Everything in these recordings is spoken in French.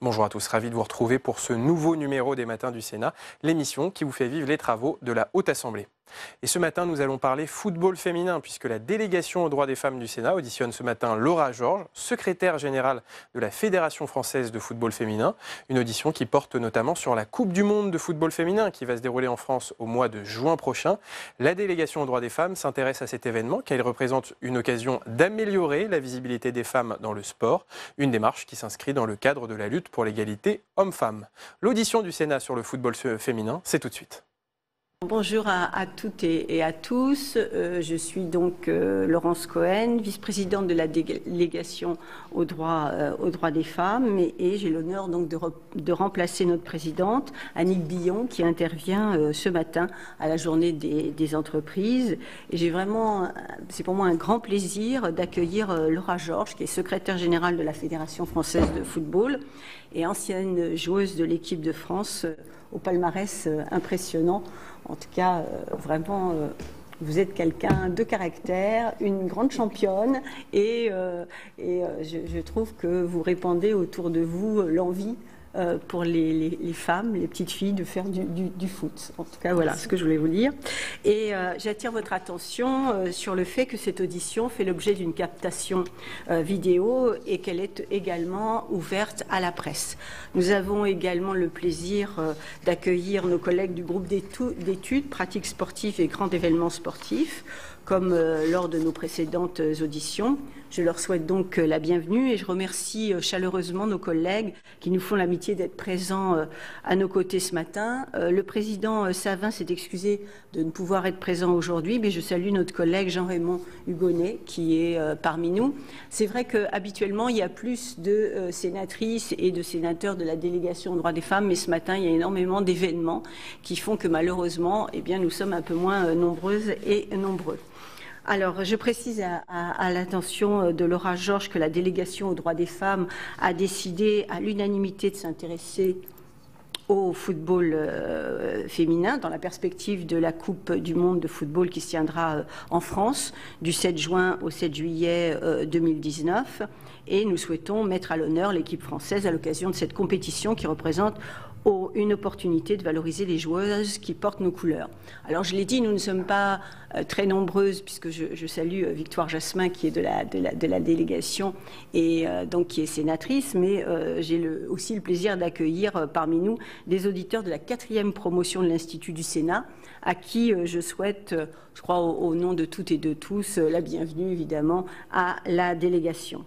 Bonjour à tous, ravi de vous retrouver pour ce nouveau numéro des Matins du Sénat, l'émission qui vous fait vivre les travaux de la Haute Assemblée. Et ce matin, nous allons parler football féminin, puisque la délégation aux droits des femmes du Sénat auditionne ce matin Laura Georges, secrétaire générale de la Fédération française de football féminin. Une audition qui porte notamment sur la Coupe du monde de football féminin qui va se dérouler en France au mois de juin prochain. La délégation aux droits des femmes s'intéresse à cet événement car il représente une occasion d'améliorer la visibilité des femmes dans le sport, une démarche qui s'inscrit dans le cadre de la lutte pour l'égalité hommes-femmes. L'audition du Sénat sur le football féminin, c'est tout de suite. Bonjour à toutes et à tous. Je suis donc Laurence Cohen, vice-présidente de la délégation aux droits des femmes, et j'ai l'honneur donc de remplacer notre présidente Annick Billon qui intervient ce matin à la journée des entreprises. Et c'est pour moi un grand plaisir d'accueillir Laura Georges, qui est secrétaire générale de la Fédération française de football et ancienne joueuse de l'équipe de France au palmarès impressionnant. En tout cas, vraiment, vous êtes quelqu'un de caractère, une grande championne, et je trouve que vous répandez autour de vous l'envie pour les femmes, les petites filles, de faire du foot. En tout cas, voilà ce que je voulais vous dire. Et j'attire votre attention sur le fait que cette audition fait l'objet d'une captation vidéo et qu'elle est également ouverte à la presse. Nous avons également le plaisir d'accueillir nos collègues du groupe d'études, pratiques sportives et grands événements sportifs, comme lors de nos précédentes auditions. Je leur souhaite donc la bienvenue et je remercie chaleureusement nos collègues qui nous font l'amitié d'être présents à nos côtés ce matin. Le président Savin s'est excusé de ne pouvoir être présent aujourd'hui, mais je salue notre collègue Jean-Raymond Hugonnet qui est parmi nous. C'est vrai qu'habituellement, il y a plus de sénatrices et de sénateurs de la délégation aux droits des femmes, mais ce matin, il y a énormément d'événements qui font que malheureusement, nous sommes un peu moins nombreuses et nombreux. Alors, je précise à l'attention de Laura Georges que la délégation aux droits des femmes a décidé à l'unanimité de s'intéresser au football féminin dans la perspective de la Coupe du monde de football qui se tiendra en France du 7 juin au 7 juillet 2019. Et nous souhaitons mettre à l'honneur l'équipe française à l'occasion de cette compétition qui représente une opportunité de valoriser les joueuses qui portent nos couleurs. Alors je l'ai dit, nous ne sommes pas très nombreuses, puisque je salue Victoire Jasmin qui est de la délégation et donc qui est sénatrice, mais j'ai aussi le plaisir d'accueillir parmi nous des auditeurs de la 4e promotion de l'Institut du Sénat, à qui je souhaite, je crois au nom de toutes et de tous, la bienvenue évidemment à la délégation.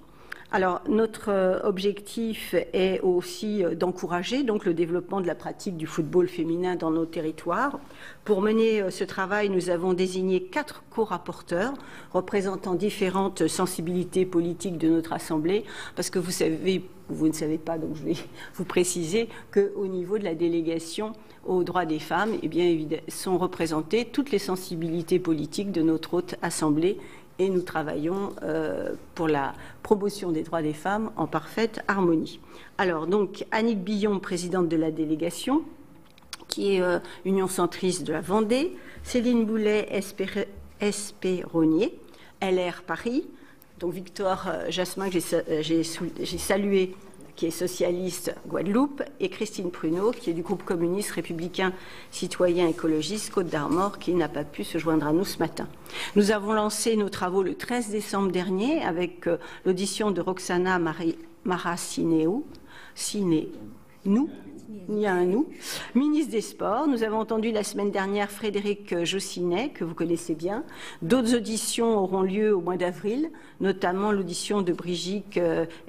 Alors, notre objectif est aussi d'encourager donc le développement de la pratique du football féminin dans nos territoires. Pour mener ce travail, nous avons désigné 4 co-rapporteurs représentant différentes sensibilités politiques de notre Assemblée, parce que vous ne savez pas, donc je vais vous préciser qu'au niveau de la délégation aux droits des femmes, sont représentées toutes les sensibilités politiques de notre haute Assemblée. Et nous travaillons pour la promotion des droits des femmes en parfaite harmonie. Alors, donc, Annick Billon, présidente de la délégation, qui est Union centriste de la Vendée, Céline Boulay-Espéronnier, LR Paris, donc Victoire Jasmin, que j'ai salué, qui est socialiste Guadeloupe, et Christine Pruneau, qui est du groupe communiste républicain citoyen écologiste Côte d'Armor, qui n'a pas pu se joindre à nous ce matin. Nous avons lancé nos travaux le 13 décembre dernier avec l'audition de Roxana Maracineanu, ministre des Sports. Nous avons entendu la semaine dernière Frédéric Jossinet, que vous connaissez bien. D'autres auditions auront lieu au mois d'avril, notamment l'audition de Brigitte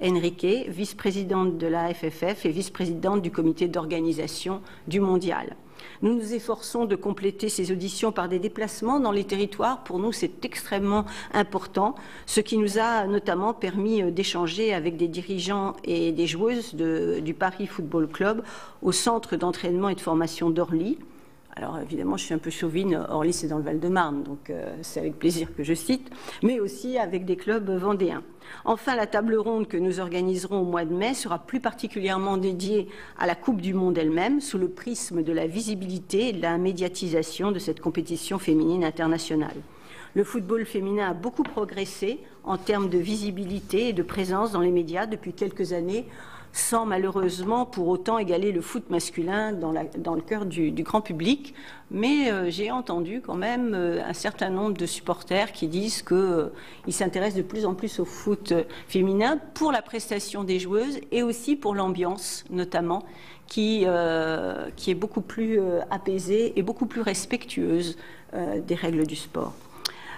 Henriquet, vice-présidente de la FFF et vice-présidente du comité d'organisation du mondial. Nous nous efforçons de compléter ces auditions par des déplacements dans les territoires. Pour nous, c'est extrêmement important, ce qui nous a notamment permis d'échanger avec des dirigeants et des joueuses du Paris Football Club au centre d'entraînement et de formation d'Orly. Alors évidemment, je suis un peu chauvine, Orly c'est dans le Val-de-Marne, donc c'est avec plaisir que je cite, mais aussi avec des clubs vendéens. Enfin, la table ronde que nous organiserons au mois de mai sera plus particulièrement dédiée à la Coupe du monde elle-même, sous le prisme de la visibilité et de la médiatisation de cette compétition féminine internationale. Le football féminin a beaucoup progressé en termes de visibilité et de présence dans les médias depuis quelques années, sans malheureusement pour autant égaler le foot masculin dans le cœur du grand public. Mais j'ai entendu quand même un certain nombre de supporters qui disent qu'ils s'intéressent de plus en plus au foot féminin pour la prestation des joueuses et aussi pour l'ambiance notamment, qui est beaucoup plus apaisée et beaucoup plus respectueuse des règles du sport.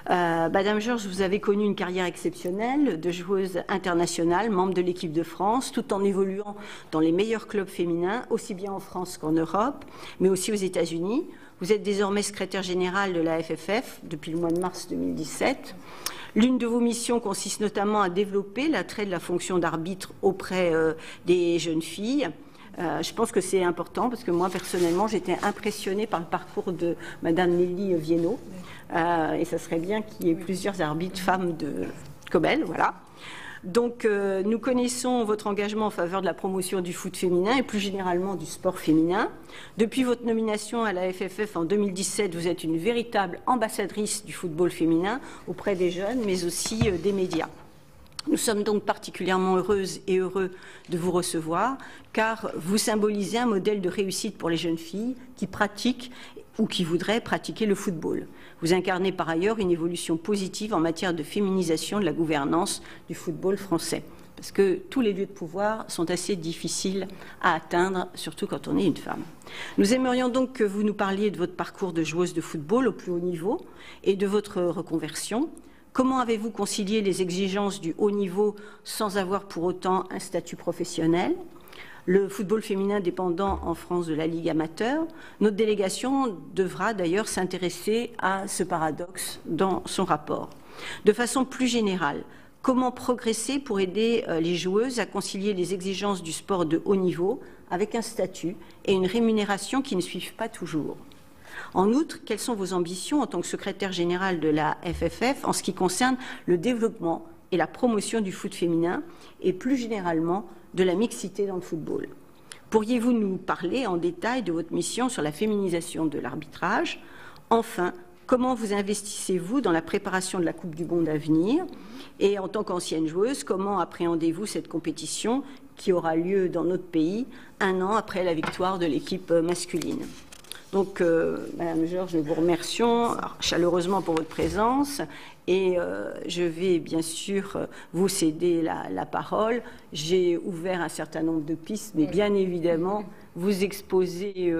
Madame Georges, vous avez connu une carrière exceptionnelle de joueuse internationale, membre de l'équipe de France, tout en évoluant dans les meilleurs clubs féminins, aussi bien en France qu'en Europe, mais aussi aux États-Unis. Vous êtes désormais secrétaire générale de la FFF depuis le mois de mars 2017. L'une de vos missions consiste notamment à développer l'attrait de la fonction d'arbitre auprès des jeunes filles. Je pense que c'est important parce que moi, personnellement, j'étais impressionnée par le parcours de Madame Nelly Viennot. Et ça serait bien qu'il y ait plusieurs arbitres femmes comme elle, voilà. Donc, nous connaissons votre engagement en faveur de la promotion du foot féminin et plus généralement du sport féminin. Depuis votre nomination à la FFF en 2017, vous êtes une véritable ambassadrice du football féminin auprès des jeunes, mais aussi des médias. Nous sommes donc particulièrement heureuses et heureux de vous recevoir, car vous symbolisez un modèle de réussite pour les jeunes filles qui pratiquent ou qui voudraient pratiquer le football. Vous incarnez par ailleurs une évolution positive en matière de féminisation de la gouvernance du football français, parce que tous les lieux de pouvoir sont assez difficiles à atteindre, surtout quand on est une femme. Nous aimerions donc que vous nous parliez de votre parcours de joueuse de football au plus haut niveau et de votre reconversion. Comment avez-vous concilié les exigences du haut niveau sans avoir pour autant un statut professionnel ? Le football féminin dépendant en France de la Ligue amateur. Notre délégation devra d'ailleurs s'intéresser à ce paradoxe dans son rapport. De façon plus générale, comment progresser pour aider les joueuses à concilier les exigences du sport de haut niveau avec un statut et une rémunération qui ne suivent pas toujours ? En outre, quelles sont vos ambitions en tant que secrétaire générale de la FFF en ce qui concerne le développement et la promotion du foot féminin et plus généralement de la mixité dans le football? Pourriez-vous nous parler en détail de votre mission sur la féminisation de l'arbitrage? Enfin, comment vous investissez-vous dans la préparation de la Coupe du Monde à venir? Et en tant qu'ancienne joueuse, comment appréhendez-vous cette compétition qui aura lieu dans notre pays un an après la victoire de l'équipe masculine? Donc, Madame Georges, nous vous remercions chaleureusement pour votre présence et je vais bien sûr vous céder la parole. J'ai ouvert un certain nombre de pistes, mais bien évidemment, vous exposez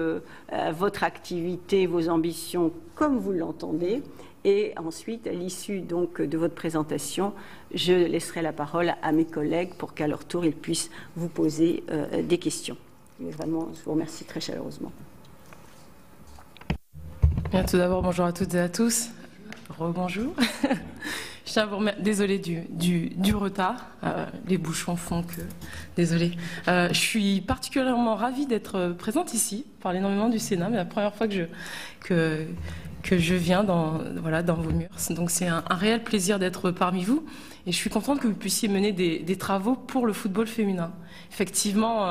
votre activité, vos ambitions comme vous l'entendez. Et ensuite, à l'issue donc de votre présentation, je laisserai la parole à mes collègues pour qu'à leur tour, ils puissent vous poser des questions. Mais vraiment, je vous remercie très chaleureusement. Bien, tout d'abord, bonjour à toutes et à tous. Rebonjour. Je tiens à vous remercier. Désolée du retard. Les bouchons font que. Désolée. Je suis particulièrement ravie d'être présente ici, parler énormément du Sénat, mais la première fois que je viens dans vos murs. Donc c'est un réel plaisir d'être parmi vous. Et je suis contente que vous puissiez mener des travaux pour le football féminin. Effectivement,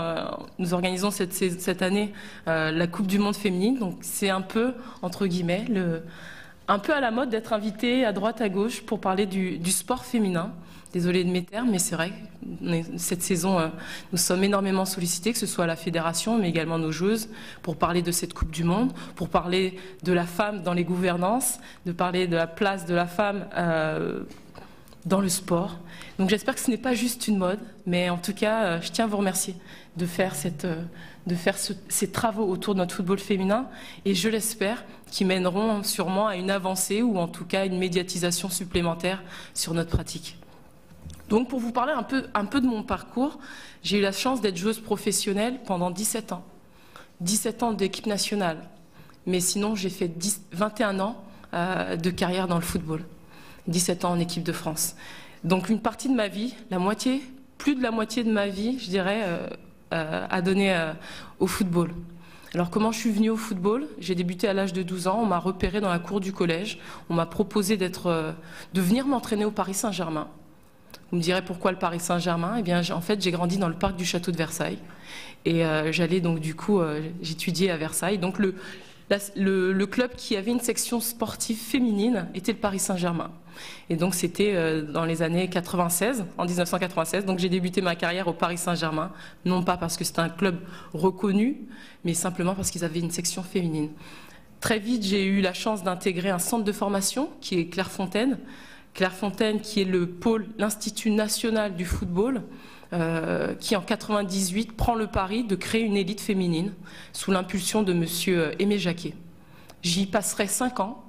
nous organisons cette année la Coupe du Monde féminine. Donc c'est un peu, entre guillemets, un peu à la mode d'être invité à droite, à gauche pour parler du sport féminin. Désolée de mes termes, mais c'est vrai, cette saison, nous sommes énormément sollicités, que ce soit la fédération, mais également nos joueuses, pour parler de cette Coupe du Monde, pour parler de la femme dans les gouvernances, de parler de la place de la femme dans le sport. Donc j'espère que ce n'est pas juste une mode, mais en tout cas, je tiens à vous remercier de faire ces travaux autour de notre football féminin, et je l'espère, qui mèneront sûrement à une avancée ou en tout cas une médiatisation supplémentaire sur notre pratique. Donc pour vous parler un peu de mon parcours, j'ai eu la chance d'être joueuse professionnelle pendant 17 ans. 17 ans d'équipe nationale. Mais sinon, j'ai fait 21 ans de carrière dans le football. 17 ans en équipe de France. Donc une partie de ma vie, plus de la moitié de ma vie, je dirais, à donner au football. Alors comment je suis venue au football? J'ai débuté à l'âge de 12 ans, on m'a repérée dans la cour du collège, on m'a proposé de venir m'entraîner au Paris Saint-Germain. Vous me direz pourquoi le Paris Saint-Germain? Eh bien, en fait, j'ai grandi dans le parc du château de Versailles. Et j'allais donc, du coup, j'étudiais à Versailles. Donc, le club qui avait une section sportive féminine était le Paris Saint-Germain. Et donc c'était dans les années 96, en 1996. Donc j'ai débuté ma carrière au Paris Saint-Germain, non pas parce que c'était un club reconnu, mais simplement parce qu'ils avaient une section féminine. Très vite, j'ai eu la chance d'intégrer un centre de formation qui est Clairefontaine. Clairefontaine qui est l'Institut national du football, qui en 98 prend le pari de créer une élite féminine sous l'impulsion de monsieur Aimé Jacquet. J'y passerai 5 ans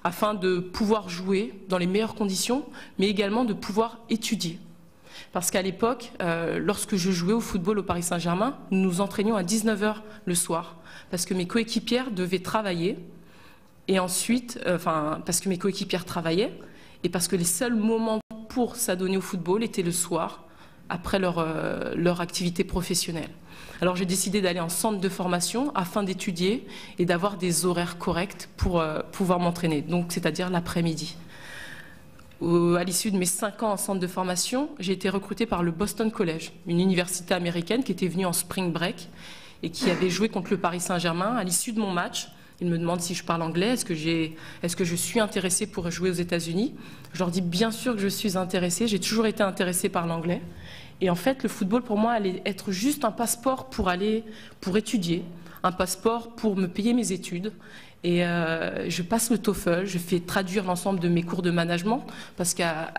afin de pouvoir jouer dans les meilleures conditions, mais également de pouvoir étudier. Parce qu'à l'époque, lorsque je jouais au football au Paris Saint-Germain, nous nous entraînions à 19h le soir, parce que mes coéquipières devaient travailler, et ensuite, parce que mes coéquipières travaillaient, et parce que les seuls moments pour s'adonner au football étaient le soir, après leur activité professionnelle. Alors j'ai décidé d'aller en centre de formation afin d'étudier et d'avoir des horaires corrects pour pouvoir m'entraîner, donc c'est-à-dire l'après-midi. À l'issue de mes 5 ans en centre de formation, j'ai été recrutée par le Boston College, une université américaine qui était venue en spring break et qui avait joué contre le Paris Saint-Germain. À l'issue de mon match, ils me demandent si je parle anglais, est-ce que je suis intéressée pour jouer aux États-Unis. Je leur dis bien sûr que je suis intéressée, j'ai toujours été intéressée par l'anglais. Et en fait, le football pour moi allait être juste un passeport pour étudier, un passeport pour me payer mes études. Et je passe le TOEFL, je fais traduire l'ensemble de mes cours de management parce qu'à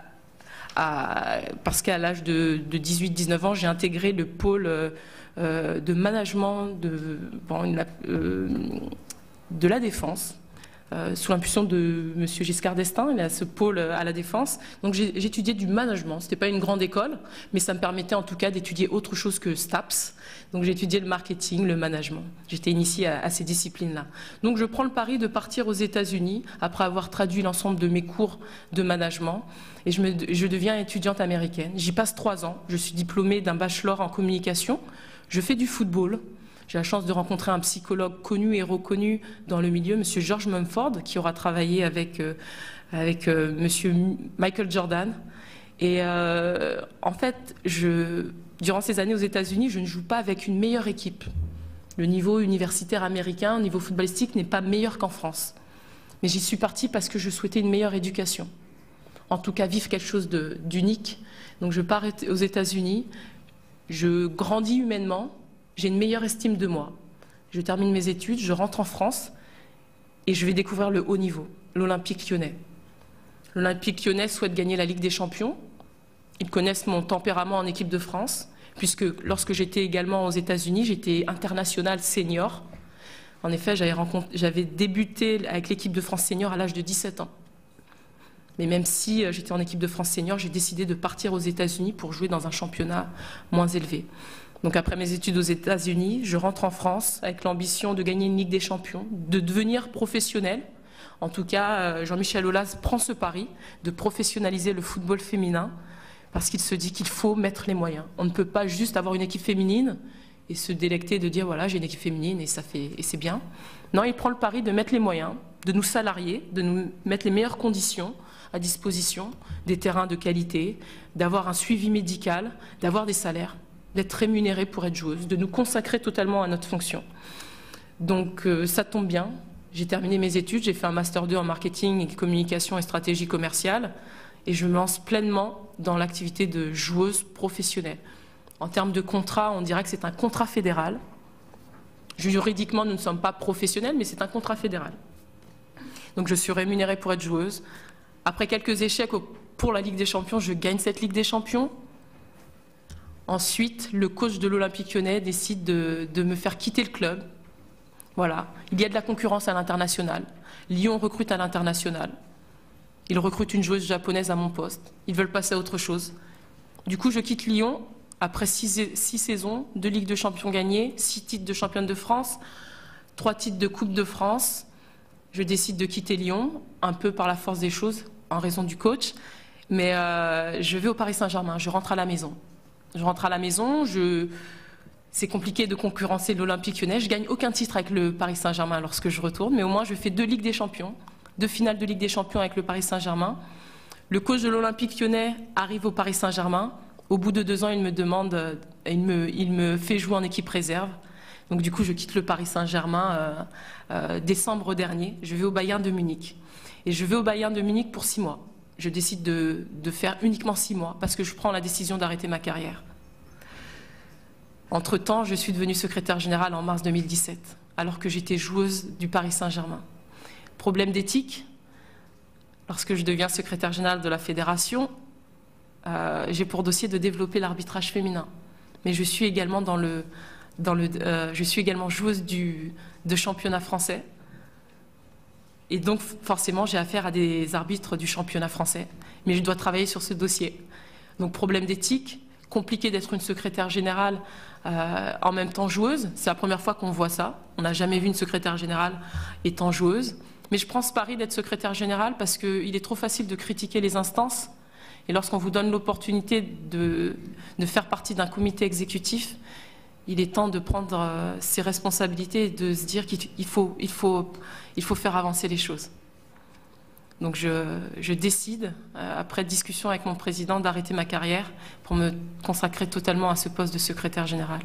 l'âge de 18-19 ans, j'ai intégré le pôle de management de la Défense, sous l'impulsion de M. Giscard d'Estaing. Il a ce pôle à la Défense. Donc j'ai étudié du management. Ce n'était pas une grande école, mais ça me permettait en tout cas d'étudier autre chose que STAPS. Donc j'ai étudié le marketing, le management. J'étais initiée à ces disciplines-là. Donc je prends le pari de partir aux États-Unis après avoir traduit l'ensemble de mes cours de management. Et je deviens étudiante américaine. J'y passe 3 ans. Je suis diplômée d'un bachelor en communication. Je fais du football. J'ai la chance de rencontrer un psychologue connu et reconnu dans le milieu, M. George Mumford, qui aura travaillé avec M. Michael Jordan. Et en fait, durant ces années aux États-Unis, je ne joue pas avec une meilleure équipe. Le niveau universitaire américain, au niveau footballistique, n'est pas meilleur qu'en France. Mais j'y suis partie parce que je souhaitais une meilleure éducation. En tout cas, vivre quelque chose d'unique. Donc je pars aux États-Unis, je grandis humainement. J'ai une meilleure estime de moi. Je termine mes études, je rentre en France et je vais découvrir le haut niveau, l'Olympique Lyonnais. L'Olympique Lyonnais souhaite gagner la Ligue des Champions. Ils connaissent mon tempérament en équipe de France, puisque lorsque j'étais également aux États-Unis, j'étais internationale senior. En effet, j'avais débuté avec l'équipe de France senior à l'âge de 17 ans. Mais même si j'étais en équipe de France senior, j'ai décidé de partir aux États-Unis pour jouer dans un championnat moins élevé. Donc après mes études aux États-Unis, je rentre en France avec l'ambition de gagner une Ligue des Champions, de devenir professionnel. En tout cas, Jean-Michel Aulas prend ce pari de professionnaliser le football féminin parce qu'il se dit qu'il faut mettre les moyens. On ne peut pas juste avoir une équipe féminine et se délecter de dire voilà, j'ai une équipe féminine et c'est bien. Non, il prend le pari de mettre les moyens, de nous salarier, de nous mettre les meilleures conditions à disposition, des terrains de qualité, d'avoir un suivi médical, d'avoir des salaires, d'être rémunérée pour être joueuse, de nous consacrer totalement à notre fonction. Donc ça tombe bien, j'ai terminé mes études, j'ai fait un Master 2 en marketing, communication et stratégie commerciale, et je me lance pleinement dans l'activité de joueuse professionnelle. En termes de contrat, on dirait que c'est un contrat fédéral. Juridiquement, nous ne sommes pas professionnels, mais c'est un contrat fédéral. Donc je suis rémunérée pour être joueuse. Après quelques échecs pour la Ligue des Champions, je gagne cette Ligue des Champions. Ensuite, le coach de l'Olympique Lyonnais décide de me faire quitter le club. Voilà. Il y a de la concurrence à l'international. Lyon recrute à l'international. Ils recrutent une joueuse japonaise à mon poste. Ils veulent passer à autre chose. Du coup, je quitte Lyon après 6 saisons, 2 Ligues de Champions gagnées, 6 titres de championne de France, 3 titres de Coupe de France. Je décide de quitter Lyon, un peu par la force des choses, en raison du coach. Mais je vais au Paris Saint-Germain, je rentre à la maison. Je rentre à la maison, c'est compliqué de concurrencer l'Olympique Lyonnais. Je ne gagne aucun titre avec le Paris Saint-Germain lorsque je retourne, mais au moins je fais 2 Ligues des Champions, 2 finales de Ligue des Champions avec le Paris Saint-Germain. Le coach de l'Olympique Lyonnais arrive au Paris Saint-Germain. Au bout de 2 ans, il me demande, il me fait jouer en équipe réserve. Donc du coup, je quitte le Paris Saint-Germain décembre dernier. Je vais au Bayern de Munich. Et je vais au Bayern de Munich pour 6 mois. Je décide de faire uniquement 6 mois parce que je prends la décision d'arrêter ma carrière. Entre-temps, je suis devenue secrétaire générale en mars 2017, alors que j'étais joueuse du Paris Saint-Germain. Problème d'éthique. Lorsque je deviens secrétaire générale de la fédération, j'ai pour dossier de développer l'arbitrage féminin. Mais je suis également je suis également joueuse de championnat français. Et donc, forcément, j'ai affaire à des arbitres du championnat français. Mais je dois travailler sur ce dossier. Donc, problème d'éthique, compliqué d'être une secrétaire générale en même temps joueuse. C'est la première fois qu'on voit ça. On n'a jamais vu une secrétaire générale étant joueuse. Mais je prends ce pari d'être secrétaire générale parce qu'il est trop facile de critiquer les instances. Et lorsqu'on vous donne l'opportunité de faire partie d'un comité exécutif, il est temps de prendre ses responsabilités et de se dire qu'il faut faire avancer les choses. Donc je décide, après discussion avec mon président, d'arrêter ma carrière pour me consacrer totalement à ce poste de secrétaire général.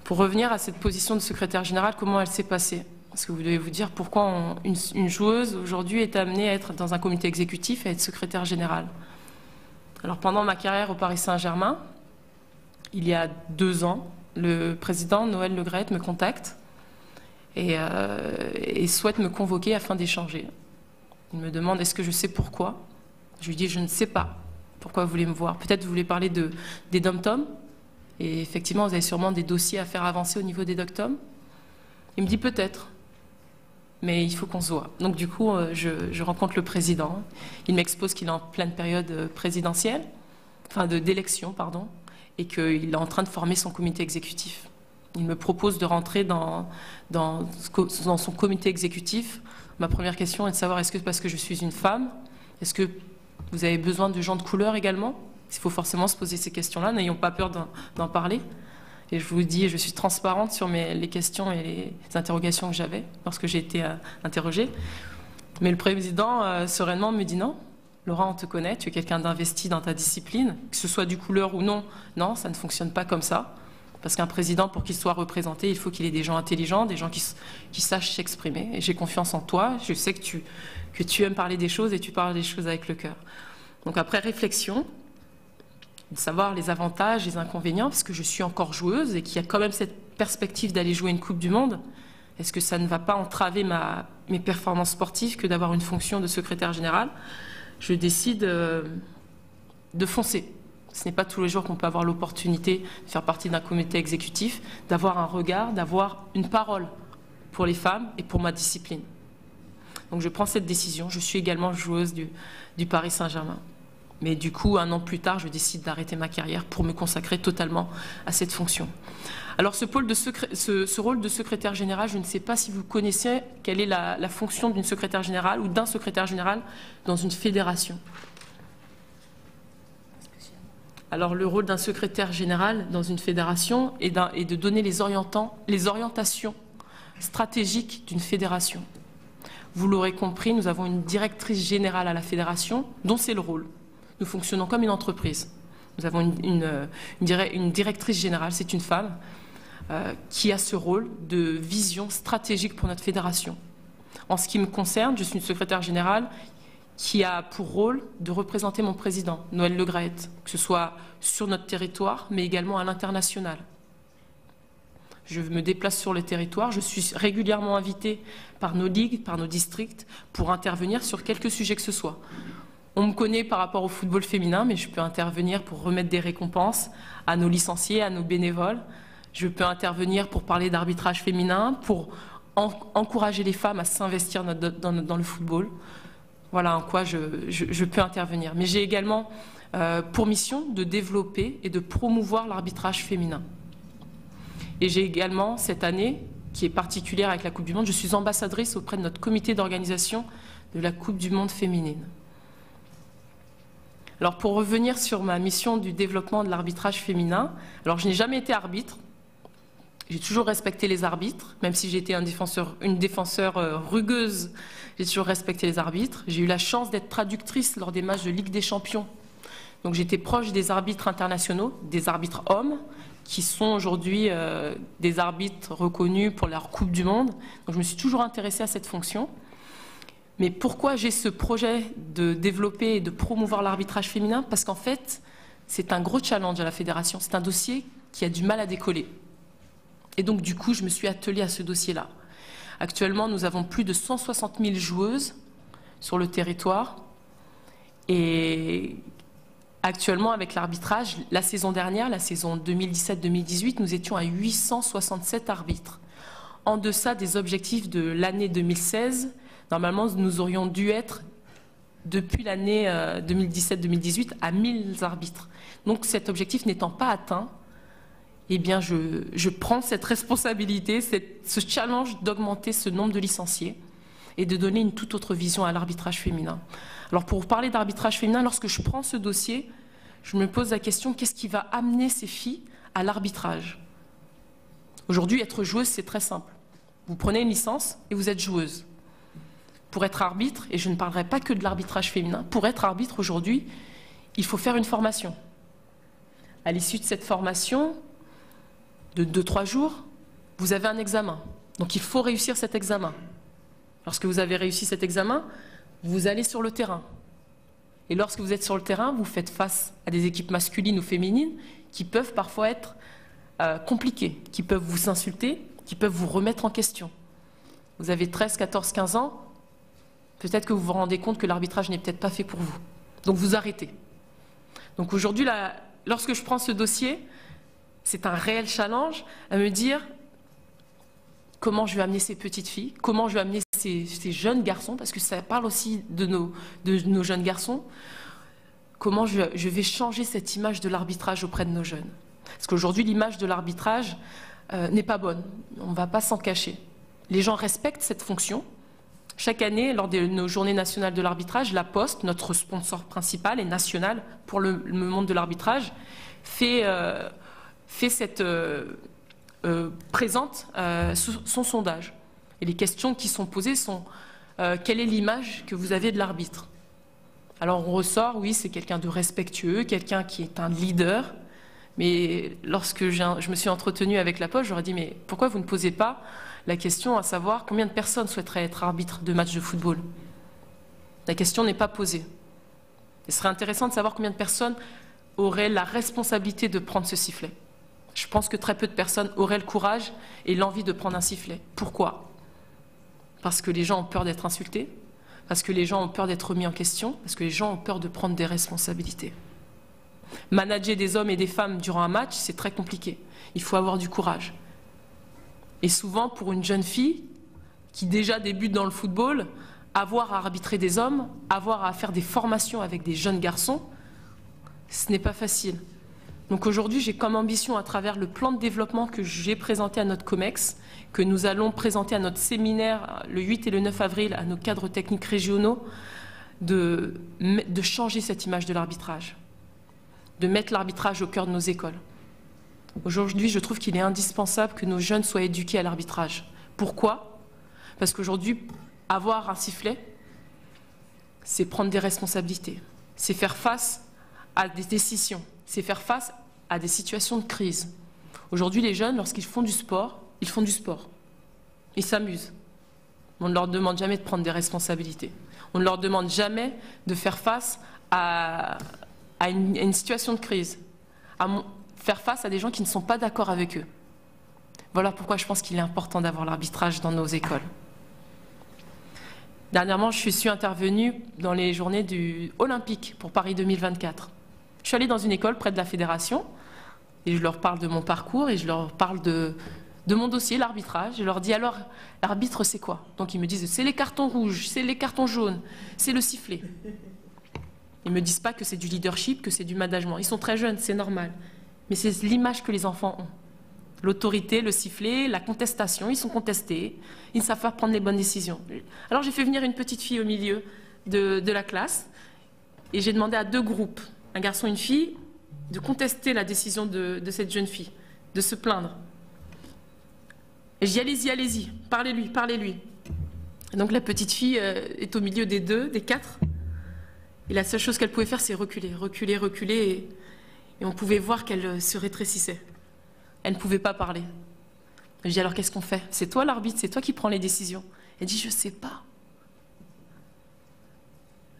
Pour revenir à cette position de secrétaire général, comment elle s'est passée? Parce que vous devez vous dire pourquoi une joueuse aujourd'hui est amenée à être dans un comité exécutif et à être secrétaire générale. Alors pendant ma carrière au Paris Saint-Germain, il y a 2 ans, le président Noël Le Graët me contacte et souhaite me convoquer afin d'échanger. Il me demande est-ce que je sais pourquoi. Je lui dis je ne sais pas pourquoi vous voulez me voir. Peut-être vous voulez parler des dom-toms. Et effectivement, vous avez sûrement des dossiers à faire avancer au niveau des dom-toms. Il me dit peut-être, mais il faut qu'on se voit. Donc du coup, je rencontre le président. Il m'expose qu'il est en pleine période présidentielle, enfin d'élection, pardon, et qu'il est en train de former son comité exécutif. Il me propose de rentrer dans son comité exécutif. Ma première question est de savoir est-ce que parce que je suis une femme, est-ce que vous avez besoin de gens de couleur également? Il faut forcément se poser ces questions-là, n'ayons pas peur d'en parler. Et je vous dis, je suis transparente sur les questions et les interrogations que j'avais lorsque j'ai été interrogée. Mais le président, sereinement, me dit non. Laura, on te connaît, tu es quelqu'un d'investi dans ta discipline, que ce soit du couleur ou non. Non, ça ne fonctionne pas comme ça. Parce qu'un président, pour qu'il soit représenté, il faut qu'il ait des gens intelligents, des gens qui sachent s'exprimer. Et j'ai confiance en toi. Je sais que tu aimes parler des choses et tu parles des choses avec le cœur. Donc après réflexion, de savoir les avantages, les inconvénients, parce que je suis encore joueuse et qu'il y a quand même cette perspective d'aller jouer une Coupe du Monde, est-ce que ça ne va pas entraver mes performances sportives que d'avoir une fonction de secrétaire général? Je décide de foncer. Ce n'est pas tous les jours qu'on peut avoir l'opportunité de faire partie d'un comité exécutif, d'avoir un regard, d'avoir une parole pour les femmes et pour ma discipline. Donc je prends cette décision. Je suis également joueuse du Paris Saint-Germain. Mais du coup, 1 an plus tard, je décide d'arrêter ma carrière pour me consacrer totalement à cette fonction. Alors ce rôle de secrétaire général, je ne sais pas si vous connaissez quelle est la fonction d'une secrétaire générale ou d'un secrétaire général dans une fédération. Alors le rôle d'un secrétaire général dans une fédération est de donner les orientations stratégiques d'une fédération. Vous l'aurez compris, nous avons une directrice générale à la fédération, dont c'est le rôle. Nous fonctionnons comme une entreprise. Nous avons une directrice générale, c'est une femme, qui a ce rôle de vision stratégique pour notre fédération. En ce qui me concerne, je suis une secrétaire générale qui a pour rôle de représenter mon président, Noël Le Graët, que ce soit sur notre territoire, mais également à l'international. Je me déplace sur le territoire, je suis régulièrement invitée par nos ligues, par nos districts, pour intervenir sur quelques sujets que ce soit. On me connaît par rapport au football féminin, mais je peux intervenir pour remettre des récompenses à nos licenciés, à nos bénévoles. Je peux intervenir pour parler d'arbitrage féminin, pour encourager les femmes à s'investir dans le football. Voilà en quoi je peux intervenir. Mais j'ai également pour mission de développer et de promouvoir l'arbitrage féminin. Et j'ai également, cette année, qui est particulière avec la Coupe du Monde, je suis ambassadrice auprès de notre comité d'organisation de la Coupe du Monde féminine. Alors pour revenir sur ma mission du développement de l'arbitrage féminin, alors je n'ai jamais été arbitre, j'ai toujours respecté les arbitres, même si j'étais une défenseur rugueuse, j'ai toujours respecté les arbitres. J'ai eu la chance d'être traductrice lors des matchs de Ligue des Champions. Donc j'étais proche des arbitres internationaux, des arbitres hommes, qui sont aujourd'hui des arbitres reconnus pour leur Coupe du Monde. Donc je me suis toujours intéressée à cette fonction. Mais pourquoi j'ai ce projet de développer et de promouvoir l'arbitrage féminin? Parce qu'en fait, c'est un gros challenge à la fédération. C'est un dossier qui a du mal à décoller. Et donc du coup, je me suis attelée à ce dossier-là. Actuellement, nous avons plus de 160 000 joueuses sur le territoire. Et actuellement, avec l'arbitrage, la saison dernière, la saison 2017-2018, nous étions à 867 arbitres. En deçà des objectifs de l'année 2016, normalement, nous aurions dû être, depuis l'année 2017-2018, à 1000 arbitres. Donc cet objectif n'étant pas atteint, eh bien, je prends cette responsabilité, ce challenge d'augmenter ce nombre de licenciés et de donner une toute autre vision à l'arbitrage féminin. Alors pour parler d'arbitrage féminin, lorsque je prends ce dossier, je me pose la question, qu'est-ce qui va amener ces filles à l'arbitrage? Aujourd'hui, être joueuse, c'est très simple. Vous prenez une licence et vous êtes joueuse. Pour être arbitre, et je ne parlerai pas que de l'arbitrage féminin, pour être arbitre aujourd'hui, il faut faire une formation. À l'issue de cette formation, de 2-3 jours, vous avez un examen. Donc il faut réussir cet examen. Lorsque vous avez réussi cet examen, vous allez sur le terrain. Et lorsque vous êtes sur le terrain, vous faites face à des équipes masculines ou féminines qui peuvent parfois être compliquées, qui peuvent vous insulter, qui peuvent vous remettre en question. Vous avez 13, 14, 15 ans, peut-être que vous vous rendez compte que l'arbitrage n'est peut-être pas fait pour vous. Donc vous arrêtez. Donc aujourd'hui, lorsque je prends ce dossier, c'est un réel challenge à me dire comment je vais amener ces petites filles, comment je vais amener ces jeunes garçons, parce que ça parle aussi de nos jeunes garçons, comment je vais changer cette image de l'arbitrage auprès de nos jeunes. Parce qu'aujourd'hui, l'image de l'arbitrage n'est pas bonne, on ne va pas s'en cacher. Les gens respectent cette fonction. Chaque année, lors de nos journées nationales de l'arbitrage, La Poste, notre sponsor principal et national pour le monde de l'arbitrage, présente son sondage. Et les questions qui sont posées sont quelle est l'image que vous avez de l'arbitre? Alors on ressort, oui, c'est quelqu'un de respectueux, quelqu'un qui est un leader. Mais lorsque je me suis entretenue avec La Poste, j'aurais dit mais pourquoi vous ne posez pas la question à savoir combien de personnes souhaiteraient être arbitres de matchs de football? La question n'est pas posée. Il serait intéressant de savoir combien de personnes auraient la responsabilité de prendre ce sifflet. Je pense que très peu de personnes auraient le courage et l'envie de prendre un sifflet. Pourquoi? Parce que les gens ont peur d'être insultés, parce que les gens ont peur d'être remis en question, parce que les gens ont peur de prendre des responsabilités. Manager des hommes et des femmes durant un match, c'est très compliqué. Il faut avoir du courage. Et souvent, pour une jeune fille qui déjà débute dans le football, avoir à arbitrer des hommes, avoir à faire des formations avec des jeunes garçons, ce n'est pas facile. Donc aujourd'hui, j'ai comme ambition, à travers le plan de développement que j'ai présenté à notre COMEX, que nous allons présenter à notre séminaire le 8 et le 9 avril à nos cadres techniques régionaux, de changer cette image de l'arbitrage, de mettre l'arbitrage au cœur de nos écoles. Aujourd'hui, je trouve qu'il est indispensable que nos jeunes soient éduqués à l'arbitrage. Pourquoi? Parce qu'aujourd'hui, avoir un sifflet, c'est prendre des responsabilités, c'est faire face à des décisions, c'est faire face à des situations de crise. Aujourd'hui, les jeunes, lorsqu'ils font du sport, ils font du sport. Ils s'amusent. On ne leur demande jamais de prendre des responsabilités. On ne leur demande jamais de faire face à une situation de crise, faire face à des gens qui ne sont pas d'accord avec eux. Voilà pourquoi je pense qu'il est important d'avoir l'arbitrage dans nos écoles. Dernièrement, je suis intervenue dans les journées olympiques pour Paris 2024. Je suis allée dans une école près de la fédération et je leur parle de mon parcours et je leur parle de mon dossier, l'arbitrage. Je leur dis alors, l'arbitre c'est quoi? Donc ils me disent c'est les cartons rouges, c'est les cartons jaunes, c'est le sifflet. Ils ne me disent pas que c'est du leadership, que c'est du management. Ils sont très jeunes, c'est normal. Mais c'est l'image que les enfants ont. L'autorité, le sifflet, la contestation, ils sont contestés, ils ne savent pas prendre les bonnes décisions. Alors j'ai fait venir une petite fille au milieu de la classe et j'ai demandé à 2 groupes, un garçon et une fille, de contester la décision de cette jeune fille, de se plaindre. Et j'ai dit allez-y, parlez-lui, parlez-lui. Et donc la petite fille est au milieu des 4. Et la seule chose qu'elle pouvait faire, c'est reculer, reculer, reculer. Et on pouvait voir qu'elle se rétrécissait. Elle ne pouvait pas parler. Je dis, alors qu'est-ce qu'on fait? C'est toi l'arbitre, c'est toi qui prends les décisions. Elle dit, je ne sais pas.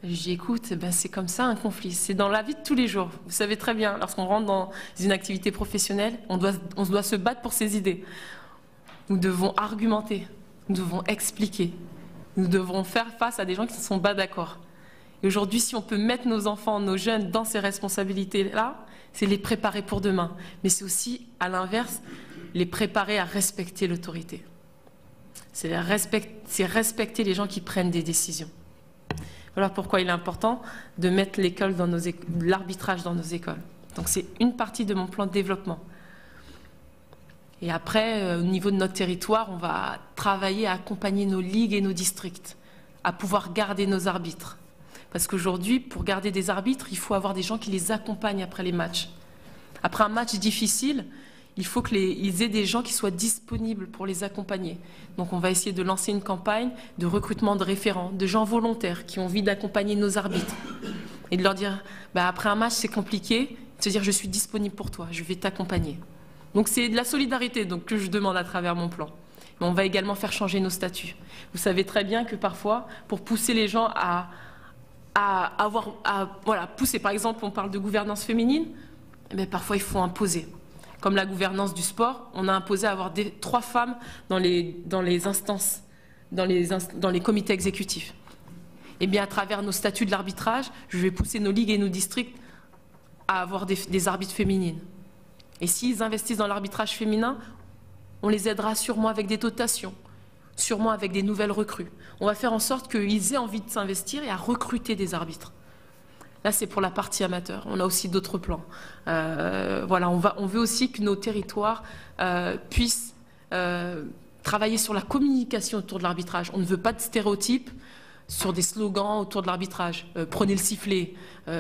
Je dis, écoute, ben c'est comme ça un conflit. C'est dans la vie de tous les jours. Vous savez très bien, lorsqu'on rentre dans une activité professionnelle, on doit se battre pour ses idées. Nous devons argumenter, nous devons expliquer. Nous devrons faire face à des gens qui ne sont pas d'accord. Et aujourd'hui, si on peut mettre nos enfants, nos jeunes dans ces responsabilités-là, c'est les préparer pour demain. Mais c'est aussi, à l'inverse, les préparer à respecter l'autorité. C'est respecter les gens qui prennent des décisions. Voilà pourquoi il est important de mettre l'arbitrage dans nos écoles. Donc c'est une partie de mon plan de développement. Et après, au niveau de notre territoire, on va travailler à accompagner nos ligues et nos districts, à pouvoir garder nos arbitres. Parce qu'aujourd'hui, pour garder des arbitres, il faut avoir des gens qui les accompagnent après les matchs. Après un match difficile, il faut qu'ils aient des gens qui soient disponibles pour les accompagner. Donc on va essayer de lancer une campagne de recrutement de référents, de gens volontaires qui ont envie d'accompagner nos arbitres. Et de leur dire, bah, après un match c'est compliqué, de se dire je suis disponible pour toi, je vais t'accompagner. Donc c'est de la solidarité que je demande à travers mon plan. Mais on va également faire changer nos statuts. Vous savez très bien que parfois, pour pousser les gens pousser, par exemple, on parle de gouvernance féminine, mais parfois il faut imposer. Comme la gouvernance du sport, on a imposé à avoir 3 femmes dans les instances, dans les comités exécutifs. Et bien à travers nos statuts de l'arbitrage, je vais pousser nos ligues et nos districts à avoir des arbitres féminines. Et s'ils investissent dans l'arbitrage féminin, on les aidera sûrement avec des dotations, sûrement avec des nouvelles recrues. On va faire en sorte qu'ils aient envie de s'investir et à recruter des arbitres. Là, c'est pour la partie amateur. On a aussi d'autres plans. Voilà, on veut aussi que nos territoires puissent travailler sur la communication autour de l'arbitrage. On ne veut pas de stéréotypes sur des slogans autour de l'arbitrage. Prenez le sifflet,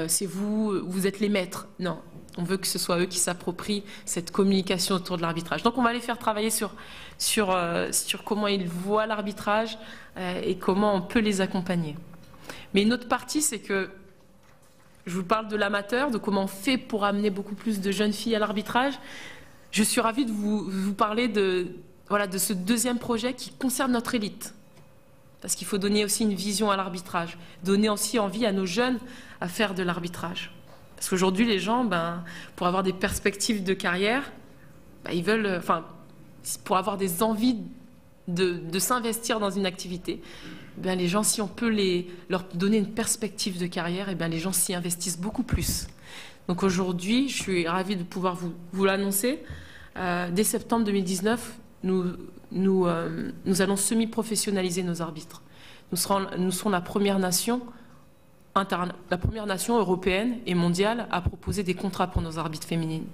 c'est vous, vous êtes les maîtres. Non, on veut que ce soit eux qui s'approprient cette communication autour de l'arbitrage. Donc on va les faire travailler sur comment ils voient l'arbitrage et comment on peut les accompagner. Mais une autre partie, c'est que je vous parle de l'amateur, de comment on fait pour amener beaucoup plus de jeunes filles à l'arbitrage. Je suis ravie de vous parler de ce deuxième projet qui concerne notre élite. Parce qu'il faut donner aussi une vision à l'arbitrage, donner aussi envie à nos jeunes à faire de l'arbitrage. Parce qu'aujourd'hui, les gens, pour avoir des perspectives de carrière, ils veulent, pour avoir des envies de s'investir dans une activité, les gens, si on peut leur donner une perspective de carrière, les gens s'y investissent beaucoup plus. Donc aujourd'hui, je suis ravie de pouvoir vous l'annoncer. Dès septembre 2019, nous allons semi-professionnaliser nos arbitres. Nous serons la première nation européenne et mondiale à proposer des contrats pour nos arbitres féminines.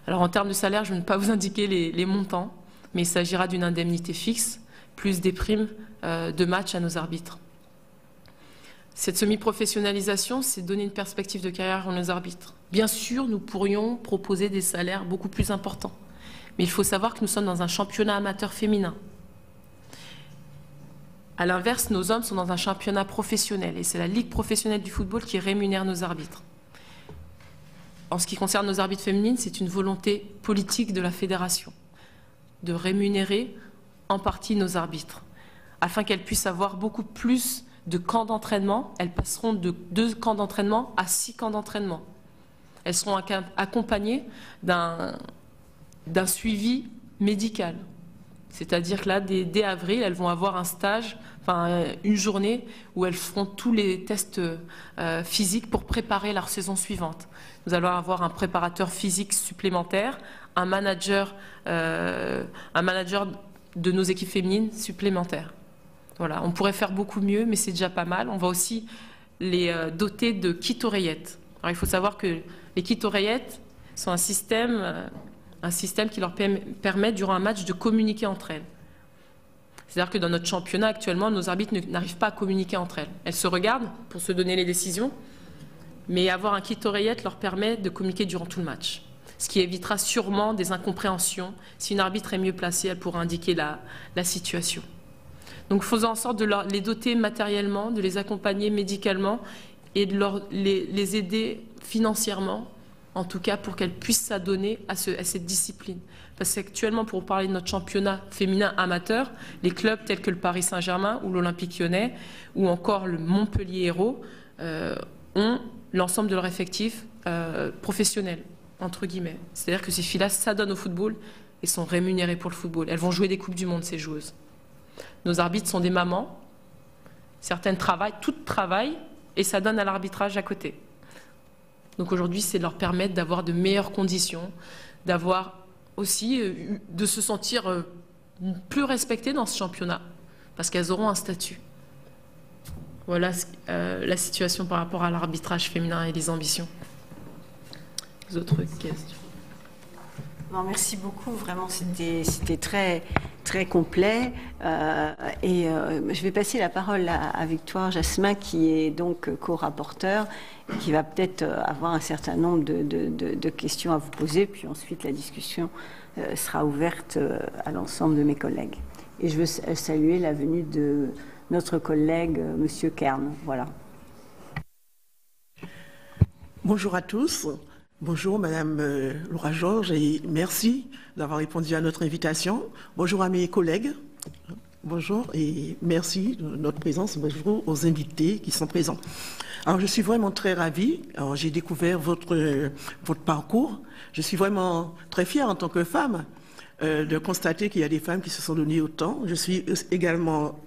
Alors en termes de salaire, je ne vais pas vous indiquer les montants, mais il s'agira d'une indemnité fixe, plus des primes de match à nos arbitres. Cette semi-professionnalisation, c'est donner une perspective de carrière à nos arbitres. Bien sûr, nous pourrions proposer des salaires beaucoup plus importants. Mais il faut savoir que nous sommes dans un championnat amateur féminin. À l'inverse, nos hommes sont dans un championnat professionnel. Et c'est la Ligue professionnelle du football qui rémunère nos arbitres. En ce qui concerne nos arbitres féminines, c'est une volonté politique de la fédération de rémunérer en partie nos arbitres, afin qu'elles puissent avoir beaucoup plus de camps d'entraînement. Elles passeront de 2 camps d'entraînement à 6 camps d'entraînement. Elles seront accompagnées d'un suivi médical. C'est-à-dire que là, dès avril, elles vont avoir un stage, une journée où elles feront tous les tests physiques pour préparer leur saison suivante. Nous allons avoir un préparateur physique supplémentaire, un manager de nos équipes féminines supplémentaires. Voilà, on pourrait faire beaucoup mieux, mais c'est déjà pas mal. On va aussi les doter de kits oreillettes. Alors, il faut savoir que les kits oreillettes sont un système qui leur permet, durant un match, de communiquer entre elles. C'est-à-dire que dans notre championnat, actuellement, nos arbitres n'arrivent pas à communiquer entre elles. Elles se regardent pour se donner les décisions, mais avoir un kit oreillette leur permet de communiquer durant tout le match. Ce qui évitera sûrement des incompréhensions. Si une arbitre est mieux placée, elle pourra indiquer la situation. Donc faisons en sorte de les doter matériellement, de les accompagner médicalement et de les aider financièrement en tout cas pour qu'elles puissent s'adonner à cette discipline. Parce qu'actuellement, pour parler de notre championnat féminin amateur, les clubs tels que le Paris Saint-Germain ou l'Olympique Lyonnais ou encore le Montpellier Hérault ont l'ensemble de leur effectif professionnel, entre guillemets. C'est-à-dire que ces filles-là s'adonnent au football et sont rémunérées pour le football. Elles vont jouer des Coupes du Monde, ces joueuses. Nos arbitres sont des mamans. Certaines travaillent, toutes travaillent et s'adonnent à l'arbitrage à côté. Donc aujourd'hui, c'est leur permettre d'avoir de meilleures conditions, d'avoir aussi, de se sentir plus respectées dans ce championnat, parce qu'elles auront un statut. Voilà la situation par rapport à l'arbitrage féminin et les ambitions. Autres questions? Non, merci beaucoup, vraiment c'était très, très complet. Je vais passer la parole à Victoire Jasmin, qui est donc co-rapporteur et qui va peut-être avoir un certain nombre de questions à vous poser, puis ensuite la discussion sera ouverte à l'ensemble de mes collègues. Et je veux saluer la venue de notre collègue, Monsieur Kern. Voilà. Bonjour à tous. Bonjour Madame Laura Georges et merci d'avoir répondu à notre invitation. Bonjour à mes collègues. Bonjour et merci de notre présence. Bonjour aux invités qui sont présents. Alors je suis vraiment très ravie. Alors j'ai découvert votre parcours. Je suis vraiment très fière en tant que femme de constater qu'il y a des femmes qui se sont données autant. Je suis également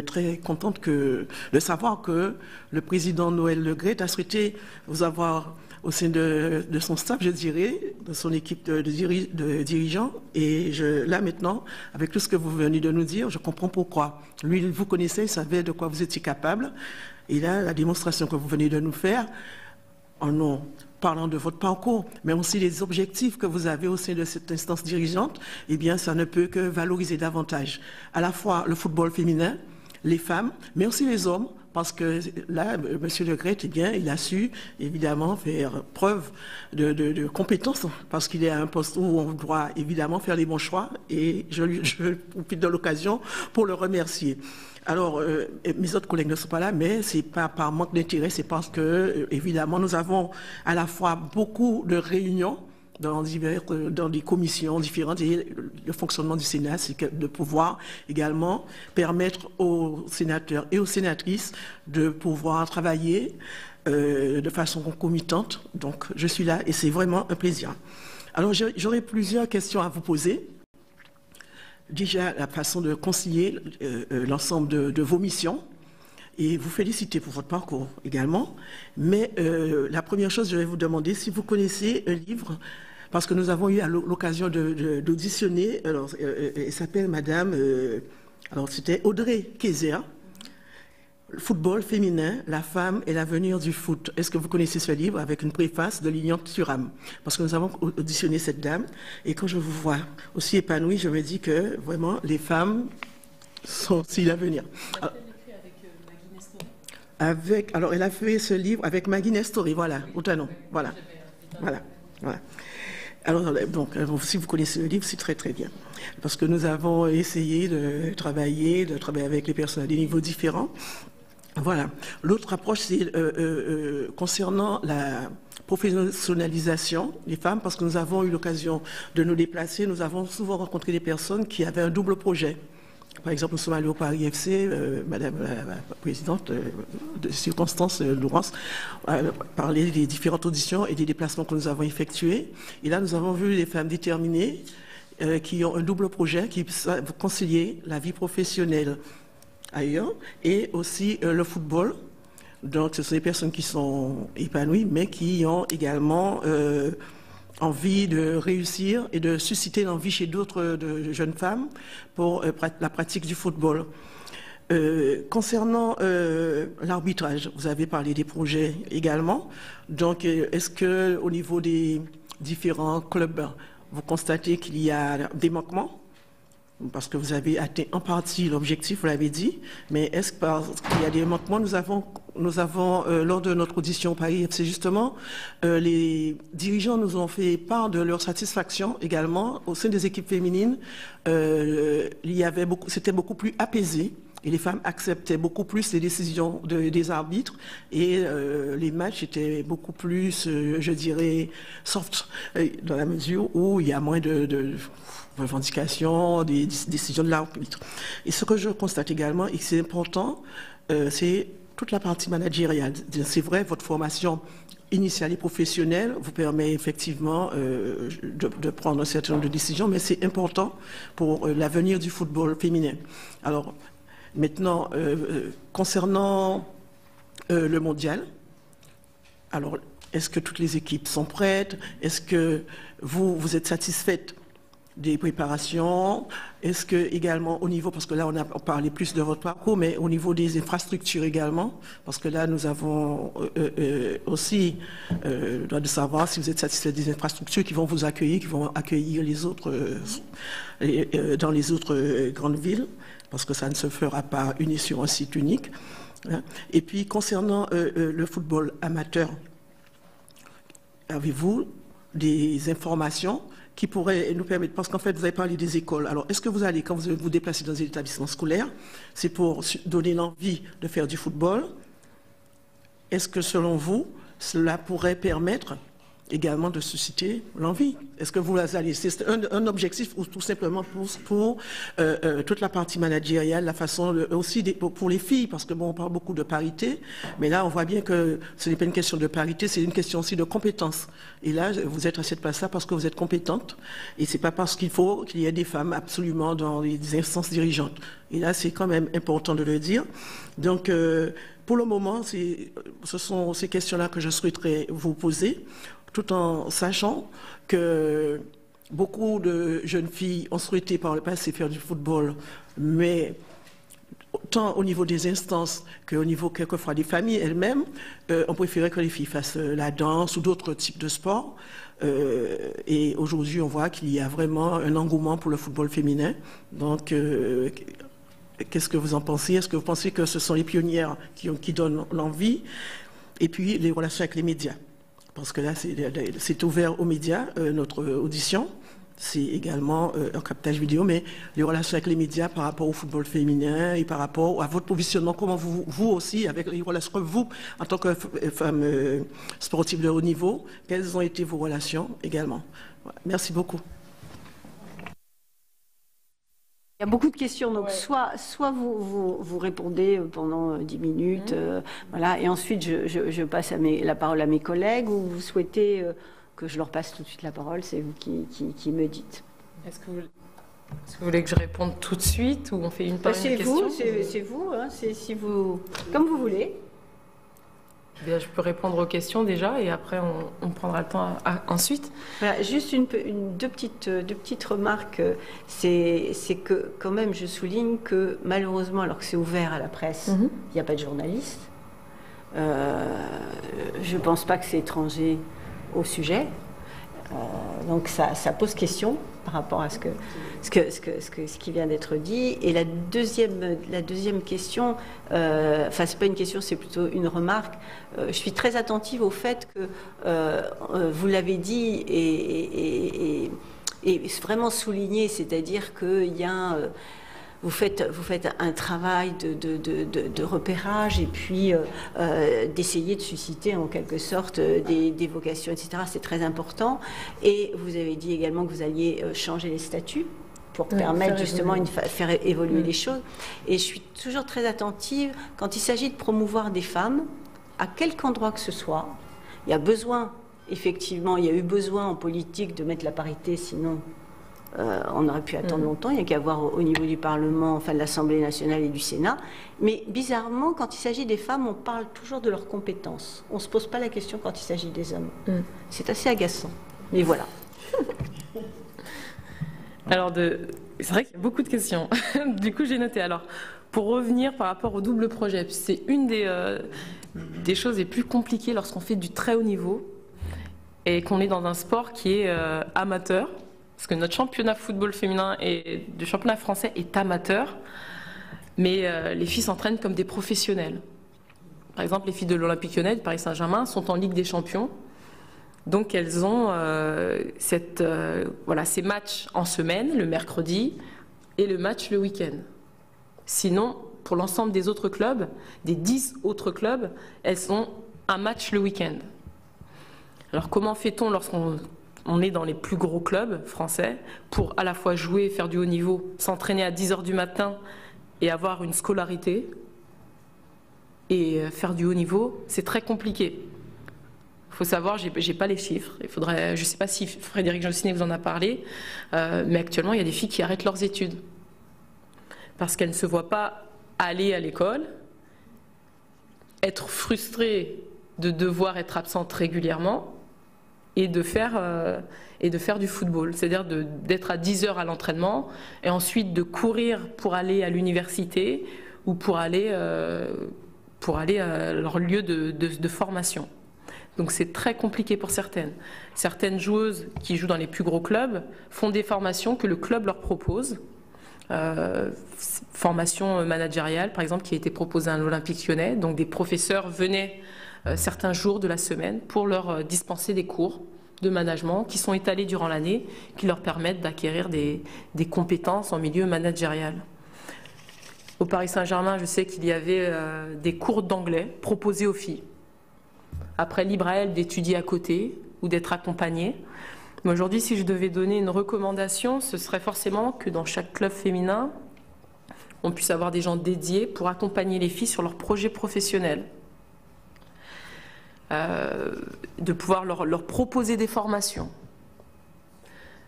très contente de savoir que le président Noël Le Graët a souhaité vous avoir au sein de son staff, je dirais, de son équipe de dirigeants. Et là maintenant, avec tout ce que vous venez de nous dire, je comprends pourquoi. Lui, vous connaissez, il savait de quoi vous étiez capable. Et là, la démonstration que vous venez de nous faire, en parlant de votre parcours, mais aussi les objectifs que vous avez au sein de cette instance dirigeante, eh bien, ça ne peut que valoriser davantage à la fois le football féminin, les femmes, mais aussi les hommes, parce que là, M. Le Graët, eh bien, il a su, évidemment, faire preuve de compétence, parce qu'il est à un poste où on doit, évidemment, faire les bons choix, et je profite de l'occasion pour le remercier. Alors, mes autres collègues ne sont pas là, mais c'est pas par manque d'intérêt, c'est parce que, évidemment, nous avons à la fois beaucoup de réunions dans des commissions différentes, et le fonctionnement du Sénat, c'est de pouvoir également permettre aux sénateurs et aux sénatrices de pouvoir travailler de façon concomitante. Donc, je suis là et c'est vraiment un plaisir. Alors, j'aurais plusieurs questions à vous poser. Déjà, la façon de concilier l'ensemble de vos missions, et vous féliciter pour votre parcours également. Mais la première chose, je vais vous demander si vous connaissez un livre, parce que nous avons eu l'occasion d'auditionner, alors elle s'appelle Madame, alors c'était Audrey Kayser, Football féminin, la femme et l'avenir du foot. Est-ce que vous connaissez ce livre avec une préface de Lilian Thuram? Parce que nous avons auditionné cette dame, et quand je vous vois aussi épanouie, je me dis que vraiment les femmes sont aussi l'avenir. Alors elle a fait ce livre avec Maggie Nestori, voilà, Outanon, voilà. Alors, donc, si vous connaissez le livre, c'est très très bien. Parce que nous avons essayé de travailler avec les personnes à des niveaux différents. Voilà. L'autre approche, c'est concernant la professionnalisation des femmes, parce que nous avons eu l'occasion de nous déplacer. Nous avons souvent rencontré des personnes qui avaient un double projet. Par exemple, nous sommes allés au Paris FC, Madame la présidente de circonstances, Laurence, parler des différentes auditions et des déplacements que nous avons effectués. Et là, nous avons vu des femmes déterminées qui ont un double projet, qui savent concilier la vie professionnelle ailleurs et aussi le football. Donc, ce sont des personnes qui sont épanouies, mais qui ont également envie de réussir et de susciter l'envie chez d'autres jeunes femmes pour la pratique du football. Concernant l'arbitrage, vous avez parlé des projets également. Donc, est-ce que au niveau des différents clubs, vous constatez qu'il y a des manquements? Parce que vous avez atteint en partie l'objectif, vous l'avez dit, mais est-ce qu'il y a des manquements? Nous avons lors de notre audition au Paris FC, justement, les dirigeants nous ont fait part de leur satisfaction également. Au sein des équipes féminines, c'était beaucoup plus apaisé. et les femmes acceptaient beaucoup plus les décisions des arbitres et les matchs étaient beaucoup plus, je dirais, soft, dans la mesure où il y a moins de revendications, des décisions de l'arbitre. Et ce que je constate également, et que c'est important, c'est toute la partie managériale. C'est vrai, votre formation initiale et professionnelle vous permet effectivement de prendre un certain nombre de décisions, mais c'est important pour l'avenir du football féminin. Alors, maintenant, concernant le mondial, alors, est-ce que toutes les équipes sont prêtes? Est-ce que vous êtes satisfaite des préparations? Est-ce que également au niveau, parce que là on a parlé plus de votre parcours, mais au niveau des infrastructures également, parce que là nous avons aussi droit de savoir si vous êtes satisfait des infrastructures qui vont vous accueillir, qui vont accueillir les autres dans les autres grandes villes, parce que ça ne se fera pas sur un site unique. Et puis concernant le football amateur, avez-vous des informations qui pourraient nous permettre, parce qu'en fait, vous avez parlé des écoles. Alors, est-ce que vous allez, quand vous vous déplacez dans un établissement scolaire, c'est pour donner l'envie de faire du football? Est-ce que, selon vous, cela pourrait permettre également de susciter l'envie? Est-ce que vous allez, c'est un objectif ou tout simplement pour toute la partie managériale, la façon aussi pour les filles, parce que bon, on parle beaucoup de parité, mais là on voit bien que ce n'est pas une question de parité, c'est une question aussi de compétence. Et là, vous êtes à cette place-là parce que vous êtes compétente, et c'est pas parce qu'il faut qu'il y ait des femmes absolument dans les instances dirigeantes. Et là, c'est quand même important de le dire. Donc, pour le moment, ce sont ces questions-là que je souhaiterais vous poser, tout en sachant que beaucoup de jeunes filles ont souhaité par le passé faire du football, mais tant au niveau des instances qu'au niveau quelquefois des familles elles-mêmes, on préférait que les filles fassent la danse ou d'autres types de sports. Et aujourd'hui, on voit qu'il y a vraiment un engouement pour le football féminin. Donc, qu'est-ce que vous en pensez? Est-ce que vous pensez que ce sont les pionnières qui donnent l'envie? Et puis, les relations avec les médias. Parce que là, c'est ouvert aux médias, notre audition. C'est également un captage vidéo, mais les relations avec les médias par rapport au football féminin et par rapport à votre positionnement, comment vous aussi, avec les relations que vous, en tant que femme sportive de haut niveau, quelles ont été vos relations également? Voilà. Merci beaucoup. Il y a beaucoup de questions, donc soit vous répondez pendant 10 minutes, voilà, et ensuite je passe la parole à mes collègues, ou vous souhaitez que je leur passe tout de suite la parole, c'est vous qui me dites. Est-ce que vous voulez que je réponde tout de suite, ou on fait une par une question? C'est vous, hein, si vous, comme vous voulez. Bien, je peux répondre aux questions déjà, et après on prendra le temps ensuite. Voilà, juste deux petites remarques. C'est que quand même je souligne que malheureusement, alors que c'est ouvert à la presse, il n'y a pas de journalistes. Je ne pense pas que c'est étranger au sujet. Donc ça pose question par rapport à ce qui vient d'être dit. Et la deuxième question, enfin c'est pas une question, c'est plutôt une remarque. Je suis très attentive au fait que vous l'avez dit et vraiment souligné, c'est-à-dire qu'il y a vous faites un travail de repérage et puis d'essayer de susciter en quelque sorte des vocations, etc. C'est très important. Et vous avez dit également que vous alliez changer les statuts pour permettre justement faire évoluer les choses. Et je suis toujours très attentive quand il s'agit de promouvoir des femmes, à quelque endroit que ce soit. Il y a besoin, effectivement, il y a eu besoin en politique de mettre la parité, sinon... on aurait pu attendre longtemps, il n'y a qu'à voir au niveau du Parlement, enfin de l'Assemblée nationale et du Sénat. Mais bizarrement, quand il s'agit des femmes, on parle toujours de leurs compétences. On ne se pose pas la question quand il s'agit des hommes. C'est assez agaçant. Mais voilà. Alors, c'est vrai qu'il y a beaucoup de questions. Du coup, j'ai noté. Alors, pour revenir par rapport au double projet, c'est une des choses les plus compliquées lorsqu'on fait du très haut niveau et qu'on est dans un sport qui est amateur. Parce que notre championnat football féminin et du championnat français est amateur, mais les filles s'entraînent comme des professionnels. Par exemple, les filles de l'Olympique Lyonnais, du Paris Saint-Germain, sont en Ligue des Champions. Donc elles ont ces matchs en semaine, le mercredi, et le match le week-end. Sinon, pour l'ensemble des autres clubs, des 10 autres clubs, elles ont un match le week-end. Alors comment fait-on lorsqu'on est dans les plus gros clubs français pour à la fois jouer, faire du haut niveau, s'entraîner à 10 h du matin et avoir une scolarité et faire du haut niveau? C'est très compliqué. Il faut savoir, j'ai pas les chiffres. Je ne sais pas si Frédéric Josinet vous en a parlé, mais actuellement, il y a des filles qui arrêtent leurs études parce qu'elles ne se voient pas aller à l'école, être frustrées de devoir être absentes régulièrement et de faire du football. C'est-à-dire d'être à 10 h à l'entraînement et ensuite de courir pour aller à l'université ou pour aller à leur lieu de formation. Donc c'est très compliqué pour certaines. Certaines joueuses qui jouent dans les plus gros clubs font des formations que le club leur propose. Formation managériale, par exemple, qui a été proposée à l'Olympique Lyonnais. Donc des professeurs venaient certains jours de la semaine pour leur dispenser des cours de management qui sont étalés durant l'année, qui leur permettent d'acquérir des compétences en milieu managérial. Au Paris Saint-Germain, je sais qu'il y avait des cours d'anglais proposés aux filles. Après, libre à elles d'étudier à côté ou d'être accompagnées. Mais aujourd'hui, si je devais donner une recommandation, ce serait forcément que dans chaque club féminin, on puisse avoir des gens dédiés pour accompagner les filles sur leurs projets professionnels. De pouvoir leur proposer des formations.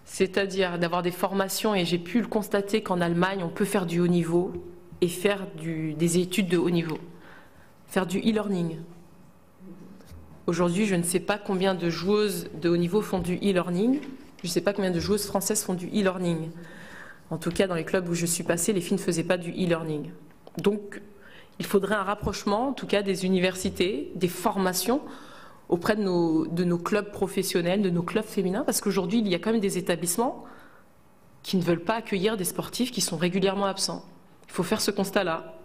C'est-à-dire d'avoir des formations, et j'ai pu le constater qu'en Allemagne, on peut faire du haut niveau et faire des études de haut niveau. Faire du e-learning. Aujourd'hui, je ne sais pas combien de joueuses de haut niveau font du e-learning. Je ne sais pas combien de joueuses françaises font du e-learning. En tout cas, dans les clubs où je suis passée, les filles ne faisaient pas du e-learning. Donc, il faudrait un rapprochement, en tout cas des universités, des formations auprès de nos clubs professionnels, de nos clubs féminins, parce qu'aujourd'hui, il y a quand même des établissements qui ne veulent pas accueillir des sportifs qui sont régulièrement absents. Il faut faire ce constat-là.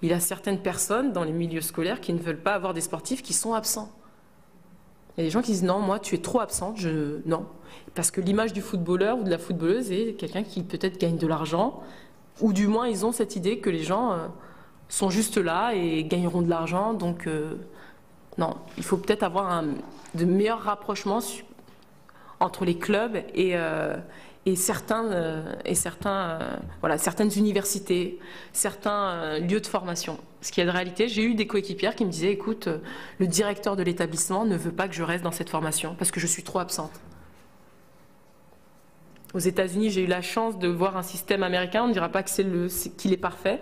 Il y a certaines personnes dans les milieux scolaires qui ne veulent pas avoir des sportifs qui sont absents. Il y a des gens qui disent non, moi tu es trop absente, non. Parce que l'image du footballeur ou de la footballeuse est quelqu'un qui peut-être gagne de l'argent, ou du moins ils ont cette idée que les gens sont juste là et gagneront de l'argent. Donc non, il faut peut-être avoir de meilleurs rapprochements entre les clubs et certaines universités, certains lieux de formation. Ce qui est de réalité, j'ai eu des coéquipières qui me disaient, écoute, le directeur de l'établissement ne veut pas que je reste dans cette formation parce que je suis trop absente. Aux États-Unis, j'ai eu la chance de voir un système américain, on ne dira pas qu'il est parfait,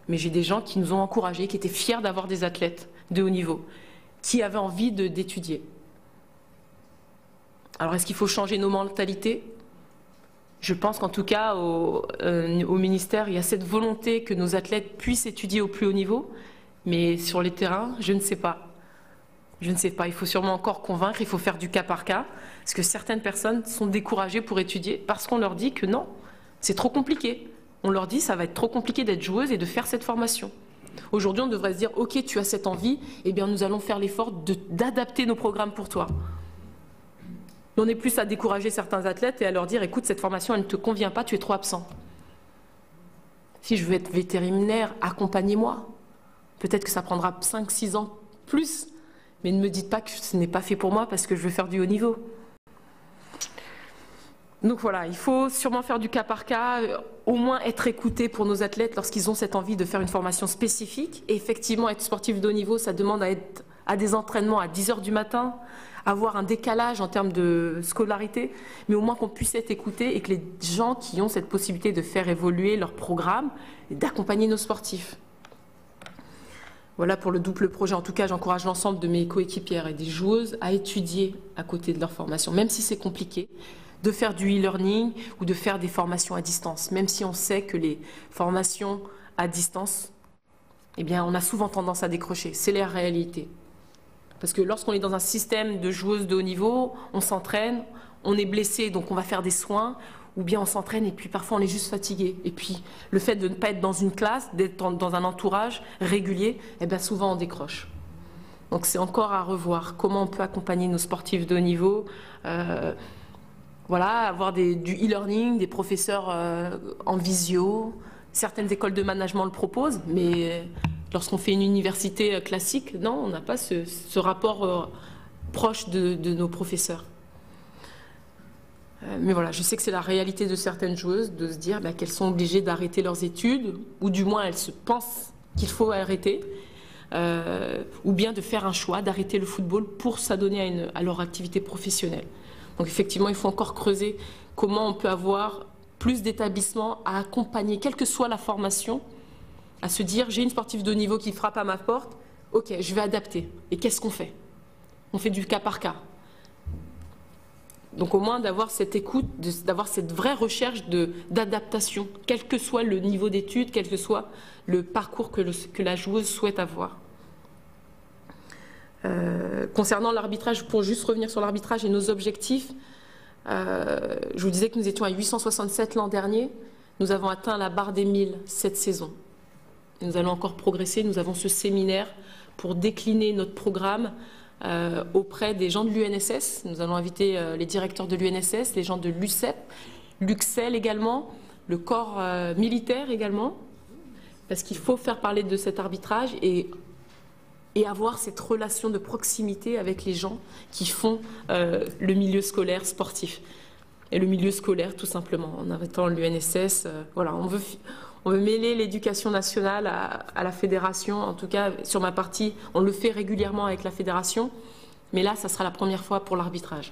mais j'ai des gens qui nous ont encouragés, qui étaient fiers d'avoir des athlètes de haut niveau, qui avaient envie d'étudier. Alors est-ce qu'il faut changer nos mentalités ? Je pense qu'en tout cas, au ministère, il y a cette volonté que nos athlètes puissent étudier au plus haut niveau, mais sur les terrains, je ne sais pas. Je ne sais pas, il faut sûrement encore convaincre, il faut faire du cas par cas, parce que certaines personnes sont découragées pour étudier parce qu'on leur dit que non, c'est trop compliqué. On leur dit ça va être trop compliqué d'être joueuse et de faire cette formation. Aujourd'hui, on devrait se dire, ok, tu as cette envie, eh bien nous allons faire l'effort d'adapter nos programmes pour toi. On est plus à décourager certains athlètes et à leur dire, écoute, cette formation, elle ne te convient pas, tu es trop absent. Si je veux être vétérinaire, accompagnez-moi. Peut-être que ça prendra 5-6 ans plus, mais ne me dites pas que ce n'est pas fait pour moi parce que je veux faire du haut niveau. Donc voilà, il faut sûrement faire du cas par cas, au moins être écouté pour nos athlètes lorsqu'ils ont cette envie de faire une formation spécifique. Et effectivement, être sportif de haut niveau, ça demande à des entraînements à 10 h du matin, avoir un décalage en termes de scolarité, mais au moins qu'on puisse être écouté et que les gens qui ont cette possibilité de faire évoluer leur programme et d'accompagner nos sportifs. Voilà pour le double projet. En tout cas, j'encourage l'ensemble de mes coéquipières et des joueuses à étudier à côté de leur formation, même si c'est compliqué, de faire du e-learning ou de faire des formations à distance, même si on sait que les formations à distance, eh bien, on a souvent tendance à décrocher. C'est la réalité. Parce que lorsqu'on est dans un système de joueuses de haut niveau, on s'entraîne, on est blessé, donc on va faire des soins, ou bien on s'entraîne et puis parfois on est juste fatigué. Et puis le fait de ne pas être dans une classe, d'être dans un entourage régulier, eh bien souvent on décroche. Donc c'est encore à revoir comment on peut accompagner nos sportifs de haut niveau, voilà, avoir du e-learning, des professeurs en visio. certaines écoles de management le proposent, mais lorsqu'on fait une université classique, non, on n'a pas ce rapport proche de nos professeurs. Mais voilà, je sais que c'est la réalité de certaines joueuses de se dire qu'elles sont obligées d'arrêter leurs études, ou du moins elles se pensent qu'il faut arrêter, ou bien de faire un choix d'arrêter le football pour s'adonner à leur activité professionnelle. Donc effectivement, il faut encore creuser comment on peut avoir plus d'établissements à accompagner, quelle que soit la formation, à se dire j'ai une sportive de haut niveau qui frappe à ma porte, ok, je vais adapter. Et qu'est-ce qu'on fait? On fait du cas par cas. Donc au moins d'avoir cette écoute, d'avoir cette vraie recherche d'adaptation, quel que soit le niveau d'études, quel que soit le parcours que la joueuse souhaite avoir. Concernant l'arbitrage, pour juste revenir sur l'arbitrage et nos objectifs, je vous disais que nous étions à 867 l'an dernier, nous avons atteint la barre des 1000 cette saison. Et nous allons encore progresser, nous avons ce séminaire pour décliner notre programme auprès des gens de l'UNSS. Nous allons inviter les directeurs de l'UNSS, les gens de l'UCEP, l'UXEL également, le corps militaire également, parce qu'il faut faire parler de cet arbitrage et avoir cette relation de proximité avec les gens qui font le milieu scolaire sportif. Et le milieu scolaire, tout simplement, en invitant l'UNSS. Voilà, on veut mêler l'éducation nationale à la fédération. En tout cas, sur ma partie, on le fait régulièrement avec la fédération. Mais là, ça sera la première fois pour l'arbitrage.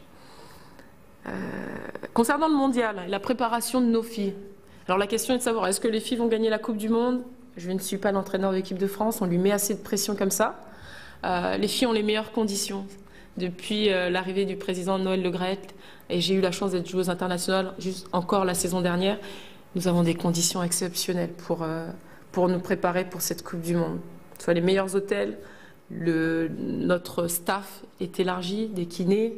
Concernant le mondial, la préparation de nos filles. Alors la question est de savoir, est-ce que les filles vont gagner la Coupe du Monde? Je ne suis pas l'entraîneur de l'équipe de France, on lui met assez de pression comme ça. Les filles ont les meilleures conditions. Depuis l'arrivée du président Noël Le Graët, et j'ai eu la chance d'être joueuse internationale juste encore la saison dernière, nous avons des conditions exceptionnelles pour nous préparer pour cette Coupe du Monde. Soit les meilleurs hôtels, notre staff est élargi, des kinés,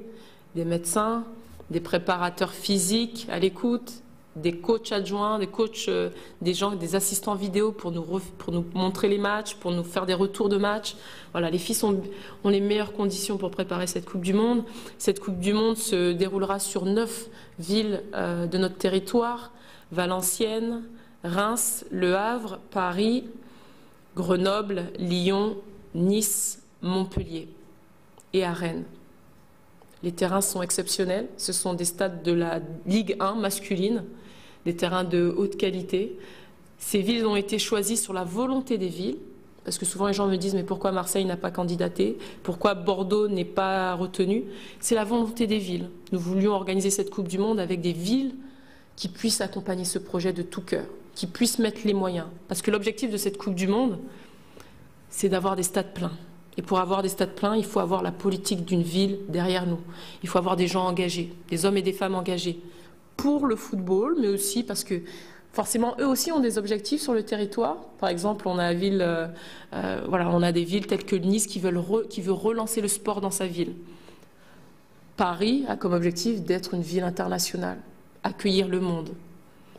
des médecins, des préparateurs physiques à l'écoute, des coachs adjoints, des coachs, des assistants vidéo pour nous montrer les matchs, pour nous faire des retours de matchs. Voilà, les filles ont les meilleures conditions pour préparer cette Coupe du Monde. Cette Coupe du Monde se déroulera sur 9 villes de notre territoire: Valenciennes, Reims, Le Havre, Paris, Grenoble, Lyon, Nice, Montpellier et à Rennes. Les terrains sont exceptionnels. Ce sont des stades de la Ligue 1 masculine, des terrains de haute qualité. Ces villes ont été choisies sur la volonté des villes, parce que souvent les gens me disent mais pourquoi Marseille n'a pas candidaté, pourquoi Bordeaux n'est pas retenu? C'est la volonté des villes. Nous voulions organiser cette Coupe du Monde avec des villes qui puissent accompagner ce projet de tout cœur, qui puissent mettre les moyens. Parce que l'objectif de cette Coupe du Monde, c'est d'avoir des stades pleins. Et pour avoir des stades pleins, il faut avoir la politique d'une ville derrière nous. Il faut avoir des gens engagés, des hommes et des femmes engagés pour le football, mais aussi parce que forcément, eux aussi ont des objectifs sur le territoire. Par exemple, on a des villes telles que Nice qui veut relancer le sport dans sa ville. Paris a comme objectif d'être une ville internationale, accueillir le monde.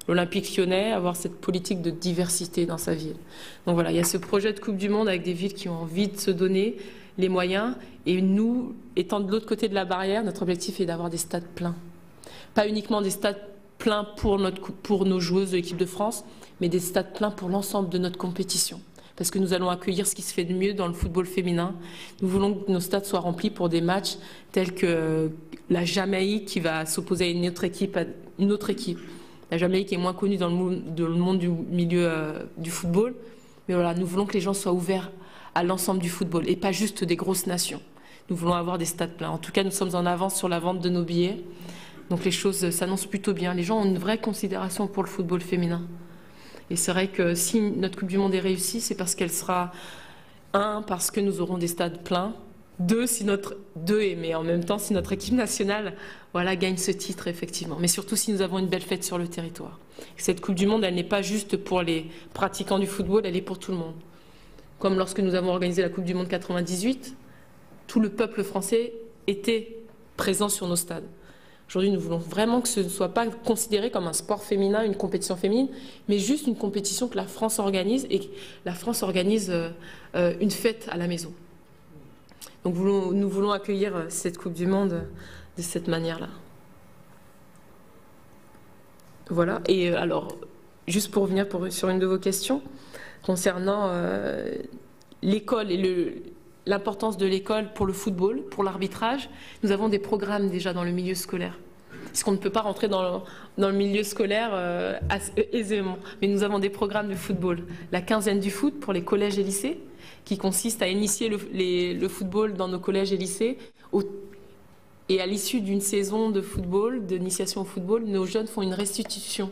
L'Olympique Lyonnais, avoir cette politique de diversité dans sa ville. Donc voilà, il y a ce projet de Coupe du Monde avec des villes qui ont envie de se donner les moyens. Et nous, étant de l'autre côté de la barrière, notre objectif est d'avoir des stades pleins. Pas uniquement des stades pleins pour nos joueuses de l'équipe de France, mais des stades pleins pour l'ensemble de notre compétition. Parce que nous allons accueillir ce qui se fait de mieux dans le football féminin. Nous voulons que nos stades soient remplis pour des matchs tels que la Jamaïque qui va s'opposer à une autre équipe. La Jamaïque est moins connue dans le monde du milieu du football. Mais voilà, nous voulons que les gens soient ouverts à l'ensemble du football et pas juste des grosses nations. Nous voulons avoir des stades pleins. En tout cas, nous sommes en avance sur la vente de nos billets. Donc les choses s'annoncent plutôt bien. Les gens ont une vraie considération pour le football féminin. Et c'est vrai que si notre Coupe du Monde est réussie, c'est parce qu'elle sera, parce que nous aurons des stades pleins, mais en même temps, si notre équipe nationale gagne ce titre, effectivement. Mais surtout si nous avons une belle fête sur le territoire. Cette Coupe du Monde, elle n'est pas juste pour les pratiquants du football, elle est pour tout le monde. Comme lorsque nous avons organisé la Coupe du Monde 98, tout le peuple français était présent sur nos stades. Aujourd'hui, nous voulons vraiment que ce ne soit pas considéré comme un sport féminin, une compétition féminine, mais juste une compétition que la France organise et que la France organise une fête à la maison. Donc nous voulons accueillir cette Coupe du Monde de cette manière-là. Voilà. Et alors, juste pour revenir sur une de vos questions, concernant l'école et l'importance de l'école pour le football, pour l'arbitrage, nous avons des programmes déjà dans le milieu scolaire. Parce qu'on ne peut pas rentrer dans le milieu scolaire aisément. Mais nous avons des programmes de football. La quinzaine du foot pour les collèges et lycées, qui consiste à initier le football dans nos collèges et lycées. Et à l'issue d'une saison de football, d'initiation au football, nos jeunes font une restitution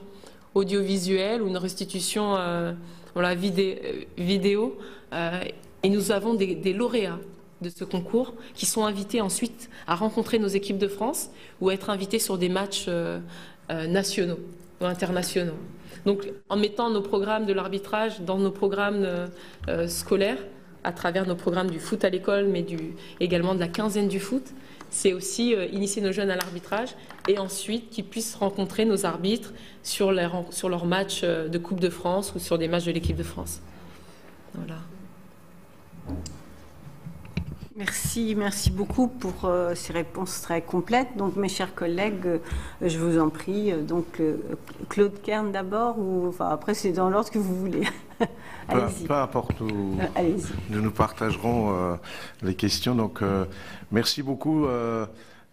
audiovisuelle ou une restitution vidéo. Et nous avons des lauréats de ce concours qui sont invités ensuite à rencontrer nos équipes de France ou à être invités sur des matchs nationaux ou internationaux. Donc en mettant nos programmes de l'arbitrage dans nos programmes scolaires, à travers nos programmes du foot à l'école, mais également de la quinzaine du foot, c'est aussi initier nos jeunes à l'arbitrage et ensuite qu'ils puissent rencontrer nos arbitres sur leurs matchs de Coupe de France ou sur des matchs de l'équipe de France. Voilà. Merci beaucoup pour ces réponses très complètes. Donc, mes chers collègues, je vous en prie. Donc, Claude Kern d'abord, ou après c'est dans l'ordre que vous voulez. Allez-y. Peu importe où nous nous partagerons les questions. Donc, merci beaucoup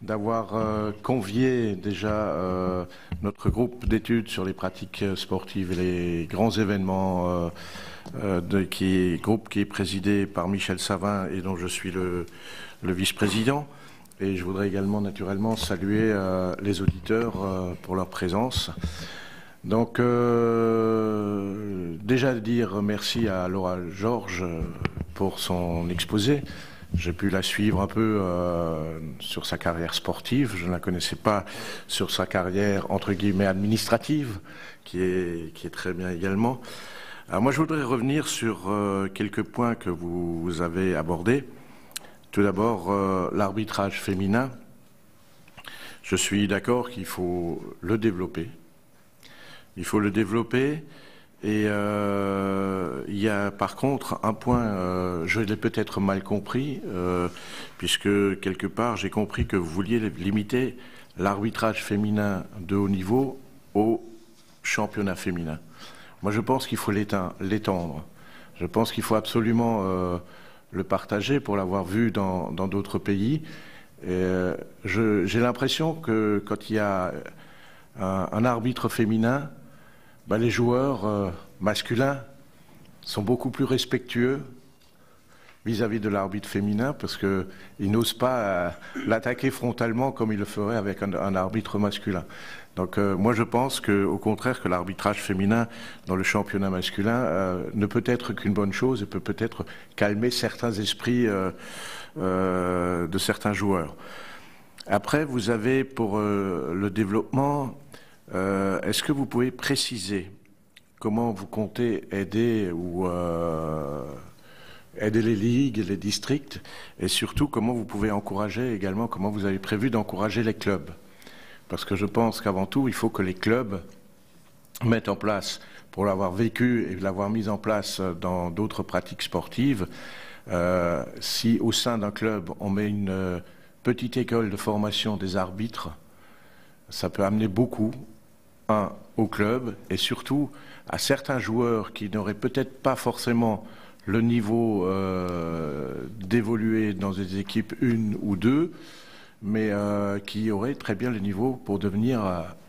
d'avoir convié déjà notre groupe d'études sur les pratiques sportives et les grands événements. Groupe qui est présidé par Michel Savin et dont je suis le vice-président. Et je voudrais également naturellement saluer les auditeurs pour leur présence. Donc déjà dire merci à Laura Georges pour son exposé. J'ai pu la suivre un peu sur sa carrière sportive. Je ne la connaissais pas sur sa carrière entre guillemets administrative, qui est très bien également. Alors moi, je voudrais revenir sur quelques points que vous avez abordés. Tout d'abord, l'arbitrage féminin. Je suis d'accord qu'il faut le développer. Il faut le développer. Et il y a par contre un point, je l'ai peut-être mal compris, puisque quelque part, j'ai compris que vous vouliez limiter l'arbitrage féminin de haut niveau au championnat féminin. Moi, je pense qu'il faut l'étendre. Je pense qu'il faut absolument le partager pour l'avoir vu dans d'autres pays. J'ai l'impression que quand il y a un arbitre féminin, les joueurs masculins sont beaucoup plus respectueux vis-à-vis de l'arbitre féminin parce qu'ils n'osent pas l'attaquer frontalement comme ils le feraient avec un arbitre masculin. Donc moi je pense qu'au contraire que l'arbitrage féminin dans le championnat masculin ne peut être qu'une bonne chose et peut peut-être calmer certains esprits de certains joueurs. Après vous avez pour le développement, est-ce que vous pouvez préciser comment vous comptez aider aider les ligues, les districts et surtout comment vous pouvez encourager également, comment vous avez prévu d'encourager les clubs? Parce que je pense qu'avant tout, il faut que les clubs mettent en place, pour l'avoir vécu et l'avoir mis en place dans d'autres pratiques sportives, si au sein d'un club, on met une petite école de formation des arbitres, ça peut amener beaucoup, au club et surtout à certains joueurs qui n'auraient peut-être pas forcément le niveau d'évoluer dans des équipes 1 ou 2, mais qui aurait très bien le niveau pour devenir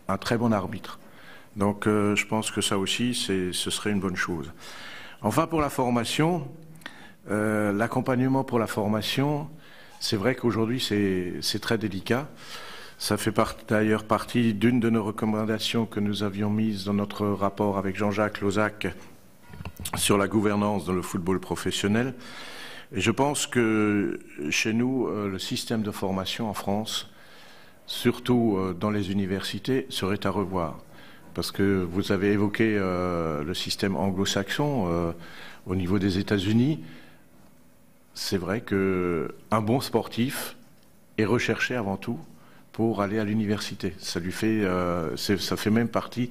un très bon arbitre. Donc je pense que ça aussi, ce serait une bonne chose. Enfin, pour la formation, l'accompagnement pour la formation, c'est vrai qu'aujourd'hui, c'est très délicat. Ça fait d'ailleurs partie d'une de nos recommandations que nous avions mises dans notre rapport avec Jean-Jacques Lozac sur la gouvernance dans le football professionnel. Et je pense que chez nous, le système de formation en France, surtout dans les universités, serait à revoir. Parce que vous avez évoqué le système anglo-saxon au niveau des États-Unis. C'est vrai qu'un bon sportif est recherché avant tout pour aller à l'université. Ça fait même partie,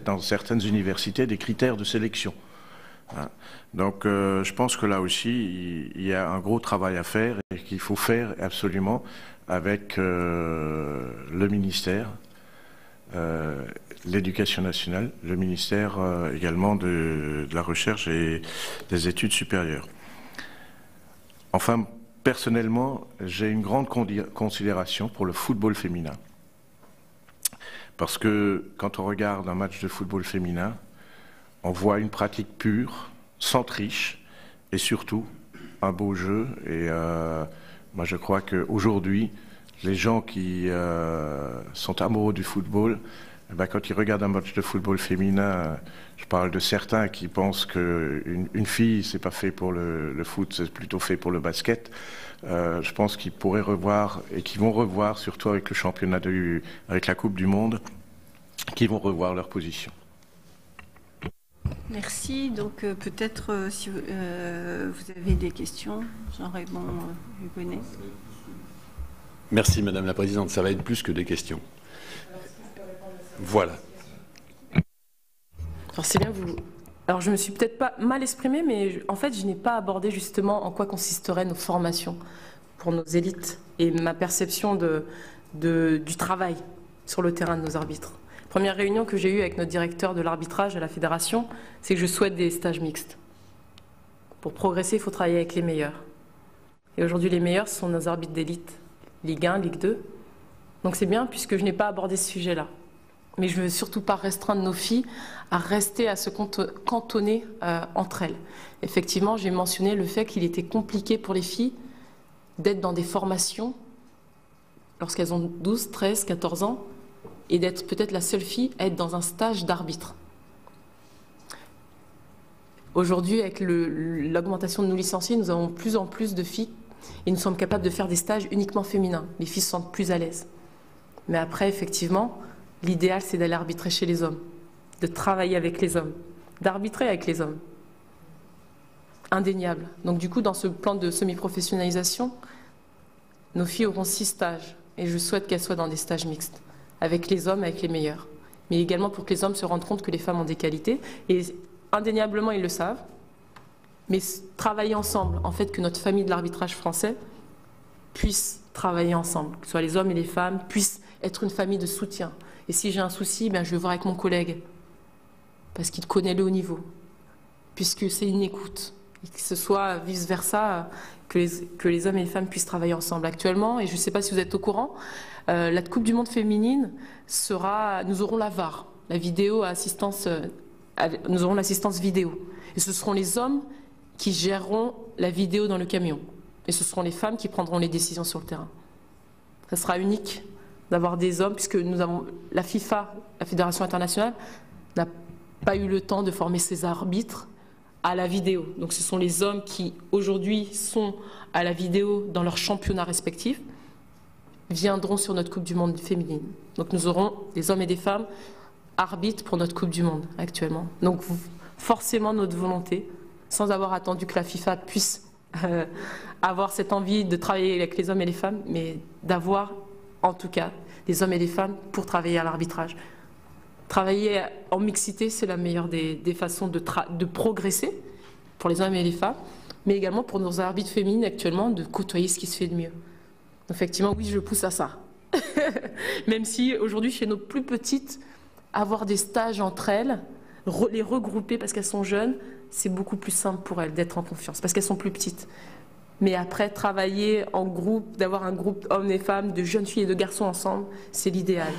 dans certaines universités, des critères de sélection. Donc je pense que là aussi, il y a un gros travail à faire et qu'il faut faire absolument avec le ministère l'éducation nationale, le ministère également de la recherche et des études supérieures. Enfin, personnellement, j'ai une grande considération pour le football féminin. Parce que quand on regarde un match de football féminin, on voit une pratique pure, sans triche, et surtout un beau jeu. Et moi, je crois qu'aujourd'hui, les gens qui sont amoureux du football, eh bien, quand ils regardent un match de football féminin, je parle de certains qui pensent qu'une fille, c'est pas fait pour le foot, c'est plutôt fait pour le basket. Je pense qu'ils pourraient revoir, et qu'ils vont revoir, surtout avec le championnat avec la Coupe du Monde, qu'ils vont revoir leur position. Merci. Donc peut-être si vous avez des questions, Jean-Raymond Hugonnet. Merci Madame la Présidente, ça va être plus que des questions. Voilà. Alors c'est bien vous. Alors je me suis peut-être pas mal exprimée, mais en fait je n'ai pas abordé justement en quoi consisteraient nos formations pour nos élites et ma perception du travail sur le terrain de nos arbitres. Première réunion que j'ai eue avec notre directeur de l'arbitrage à la fédération, c'est que je souhaite des stages mixtes. Pour progresser, il faut travailler avec les meilleurs. Et aujourd'hui, les meilleurs sont nos arbitres d'élite, Ligue 1, Ligue 2. Donc c'est bien puisque je n'ai pas abordé ce sujet-là. Mais je ne veux surtout pas restreindre nos filles à rester à se cantonner entre elles. Effectivement, j'ai mentionné le fait qu'il était compliqué pour les filles d'être dans des formations lorsqu'elles ont 12, 13, 14 ans et d'être peut-être la seule fille à être dans un stage d'arbitre. Aujourd'hui, avec l'augmentation de nos licenciés, nous avons de plus en plus de filles et nous sommes capables de faire des stages uniquement féminins. Les filles se sentent plus à l'aise. Mais après, effectivement, l'idéal, c'est d'aller arbitrer chez les hommes, de travailler avec les hommes, d'arbitrer avec les hommes. Indéniable. Donc du coup, dans ce plan de semi-professionnalisation, nos filles auront 6 stages. Et je souhaite qu'elles soient dans des stages mixtes, avec les hommes, avec les meilleurs. Mais également pour que les hommes se rendent compte que les femmes ont des qualités. Et indéniablement, ils le savent. Mais travailler ensemble, en fait, que notre famille de l'arbitrage français puisse travailler ensemble, que ce soit les hommes et les femmes, puissent être une famille de soutien. Et si j'ai un souci, ben, je vais voir avec mon collègue, parce qu'il connaît le haut niveau, puisque c'est une écoute. Et que ce soit vice-versa, que les hommes et les femmes puissent travailler ensemble. Actuellement, et je ne sais pas si vous êtes au courant, la Coupe du Monde féminine nous aurons la VAR, la vidéo assistance, nous aurons l'assistance vidéo. Et ce seront les hommes qui géreront la vidéo dans le camion. Et ce seront les femmes qui prendront les décisions sur le terrain. Ça sera unique d'avoir des hommes, puisque la FIFA, la Fédération internationale, n'a pas eu le temps de former ses arbitres à la vidéo. Donc ce sont les hommes qui, aujourd'hui, sont à la vidéo dans leurs championnats respectifs, viendront sur notre Coupe du Monde féminine. Donc nous aurons des hommes et des femmes arbitres pour notre Coupe du Monde, actuellement. Donc forcément, notre volonté, sans avoir attendu que la FIFA puisse avoir cette envie de travailler avec les hommes et les femmes, mais d'avoir, en tout cas, des hommes et des femmes pour travailler à l'arbitrage. Travailler en mixité, c'est la meilleure des façons de progresser pour les hommes et les femmes, mais également pour nos arbitres féminines actuellement, de côtoyer ce qui se fait de mieux. Effectivement, oui, je pousse à ça. Même si aujourd'hui, chez nos plus petites, avoir des stages entre elles, les regrouper parce qu'elles sont jeunes, c'est beaucoup plus simple pour elles d'être en confiance, parce qu'elles sont plus petites. Mais après, travailler en groupe, d'avoir un groupe hommes et femmes, de jeunes filles et de garçons ensemble, c'est l'idéal.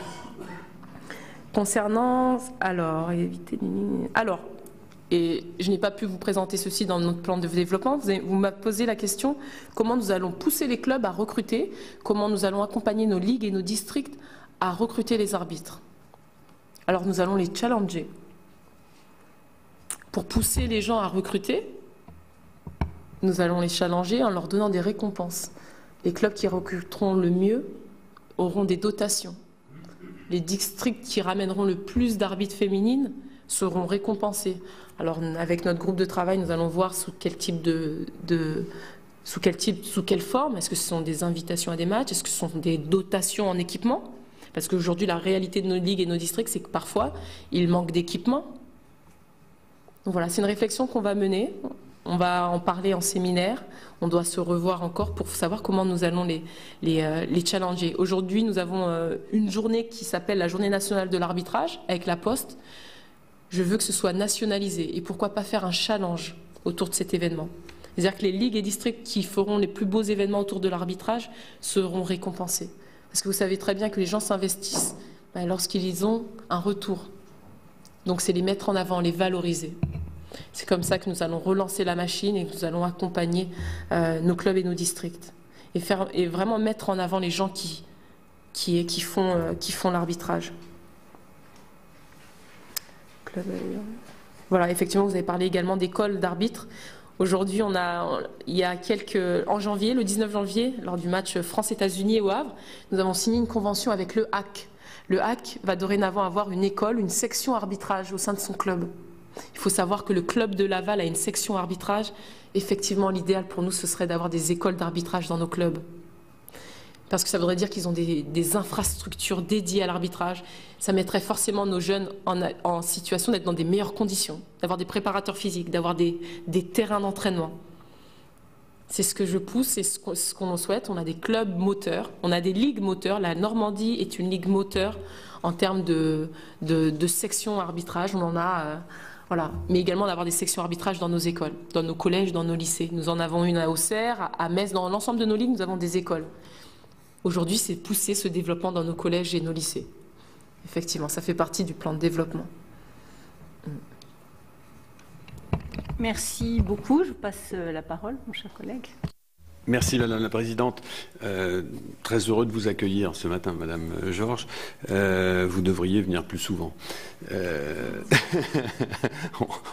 Concernant, et je n'ai pas pu vous présenter ceci dans notre plan de développement, vous m'avez posé la question comment nous allons pousser les clubs à recruter, comment nous allons accompagner nos ligues et nos districts à recruter les arbitres. Alors nous allons les challenger. Pour pousser les gens à recruter, nous allons les challenger en leur donnant des récompenses. Les clubs qui recruteront le mieux auront des dotations. Les districts qui ramèneront le plus d'arbitres féminines seront récompensés. Alors avec notre groupe de travail, nous allons voir sous quel type sous quelle forme. Est-ce que ce sont des invitations à des matchs? Est-ce que ce sont des dotations en équipement? Parce qu'aujourd'hui, la réalité de nos ligues et nos districts, c'est que parfois, il manque d'équipement. Donc voilà, c'est une réflexion qu'on va mener On va en parler en séminaire. On doit se revoir encore pour savoir comment nous allons les challenger. Aujourd'hui, nous avons une journée qui s'appelle la Journée nationale de l'arbitrage avec la Poste. Je veux que ce soit nationalisé. Et pourquoi pas faire un challenge autour de cet événement? C'est-à-dire que les ligues et districts qui feront les plus beaux événements autour de l'arbitrage seront récompensés. Parce que vous savez très bien que les gens s'investissent lorsqu'ils ont un retour. Donc c'est les mettre en avant, les valoriser. C'est comme ça que nous allons relancer la machine et que nous allons accompagner nos clubs et nos districts. Et vraiment mettre en avant les gens qui font l'arbitrage. Voilà, effectivement, vous avez parlé également d'écoles d'arbitres. Aujourd'hui, en janvier, le 19 janvier, lors du match France-États-Unis au Havre, nous avons signé une convention avec le HAC. Le HAC va dorénavant avoir une école, une section arbitrage au sein de son club. Il faut savoir que le club de Laval a une section arbitrage. Effectivement, l'idéal pour nous, ce serait d'avoir des écoles d'arbitrage dans nos clubs. Parce que ça voudrait dire qu'ils ont des infrastructures dédiées à l'arbitrage. Ça mettrait forcément nos jeunes en situation d'être dans des meilleures conditions, d'avoir des préparateurs physiques, d'avoir des terrains d'entraînement. C'est ce que je pousse, c'est ce qu'on souhaite. On a des clubs moteurs, on a des ligues moteurs. La Normandie est une ligue moteur en termes de sections arbitrage. On en a... Voilà. Mais également d'avoir des sections arbitrage dans nos écoles, dans nos collèges, dans nos lycées. Nous en avons une à Auxerre, à Metz, dans l'ensemble de nos ligues, nous avons des écoles. Aujourd'hui, c'est pousser ce développement dans nos collèges et nos lycées. Effectivement, ça fait partie du plan de développement. Merci beaucoup. Je passe la parole, mon cher collègue. Merci Madame la Présidente. Très heureux de vous accueillir ce matin, Madame Georges. Vous devriez venir plus souvent.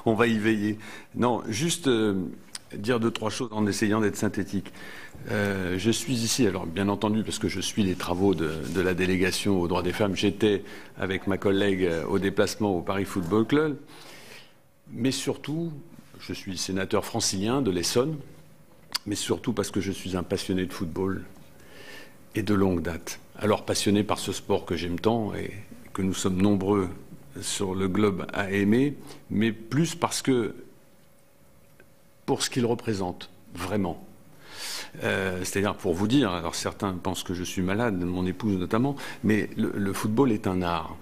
On va y veiller. Non, juste dire 2-3 choses en essayant d'être synthétique. Je suis ici, alors bien entendu, parce que je suis les travaux de la délégation aux droits des femmes. J'étais avec ma collègue au déplacement au Paris Football Club. Mais surtout, je suis sénateur francilien de l'Essonne. Mais surtout parce que je suis un passionné de football et de longue date. Alors passionné par ce sport que j'aime tant et que nous sommes nombreux sur le globe à aimer, mais plus parce que pour ce qu'il représente, vraiment. C'est-à-dire pour vous dire, alors certains pensent que je suis malade, mon épouse notamment, mais le football est un art.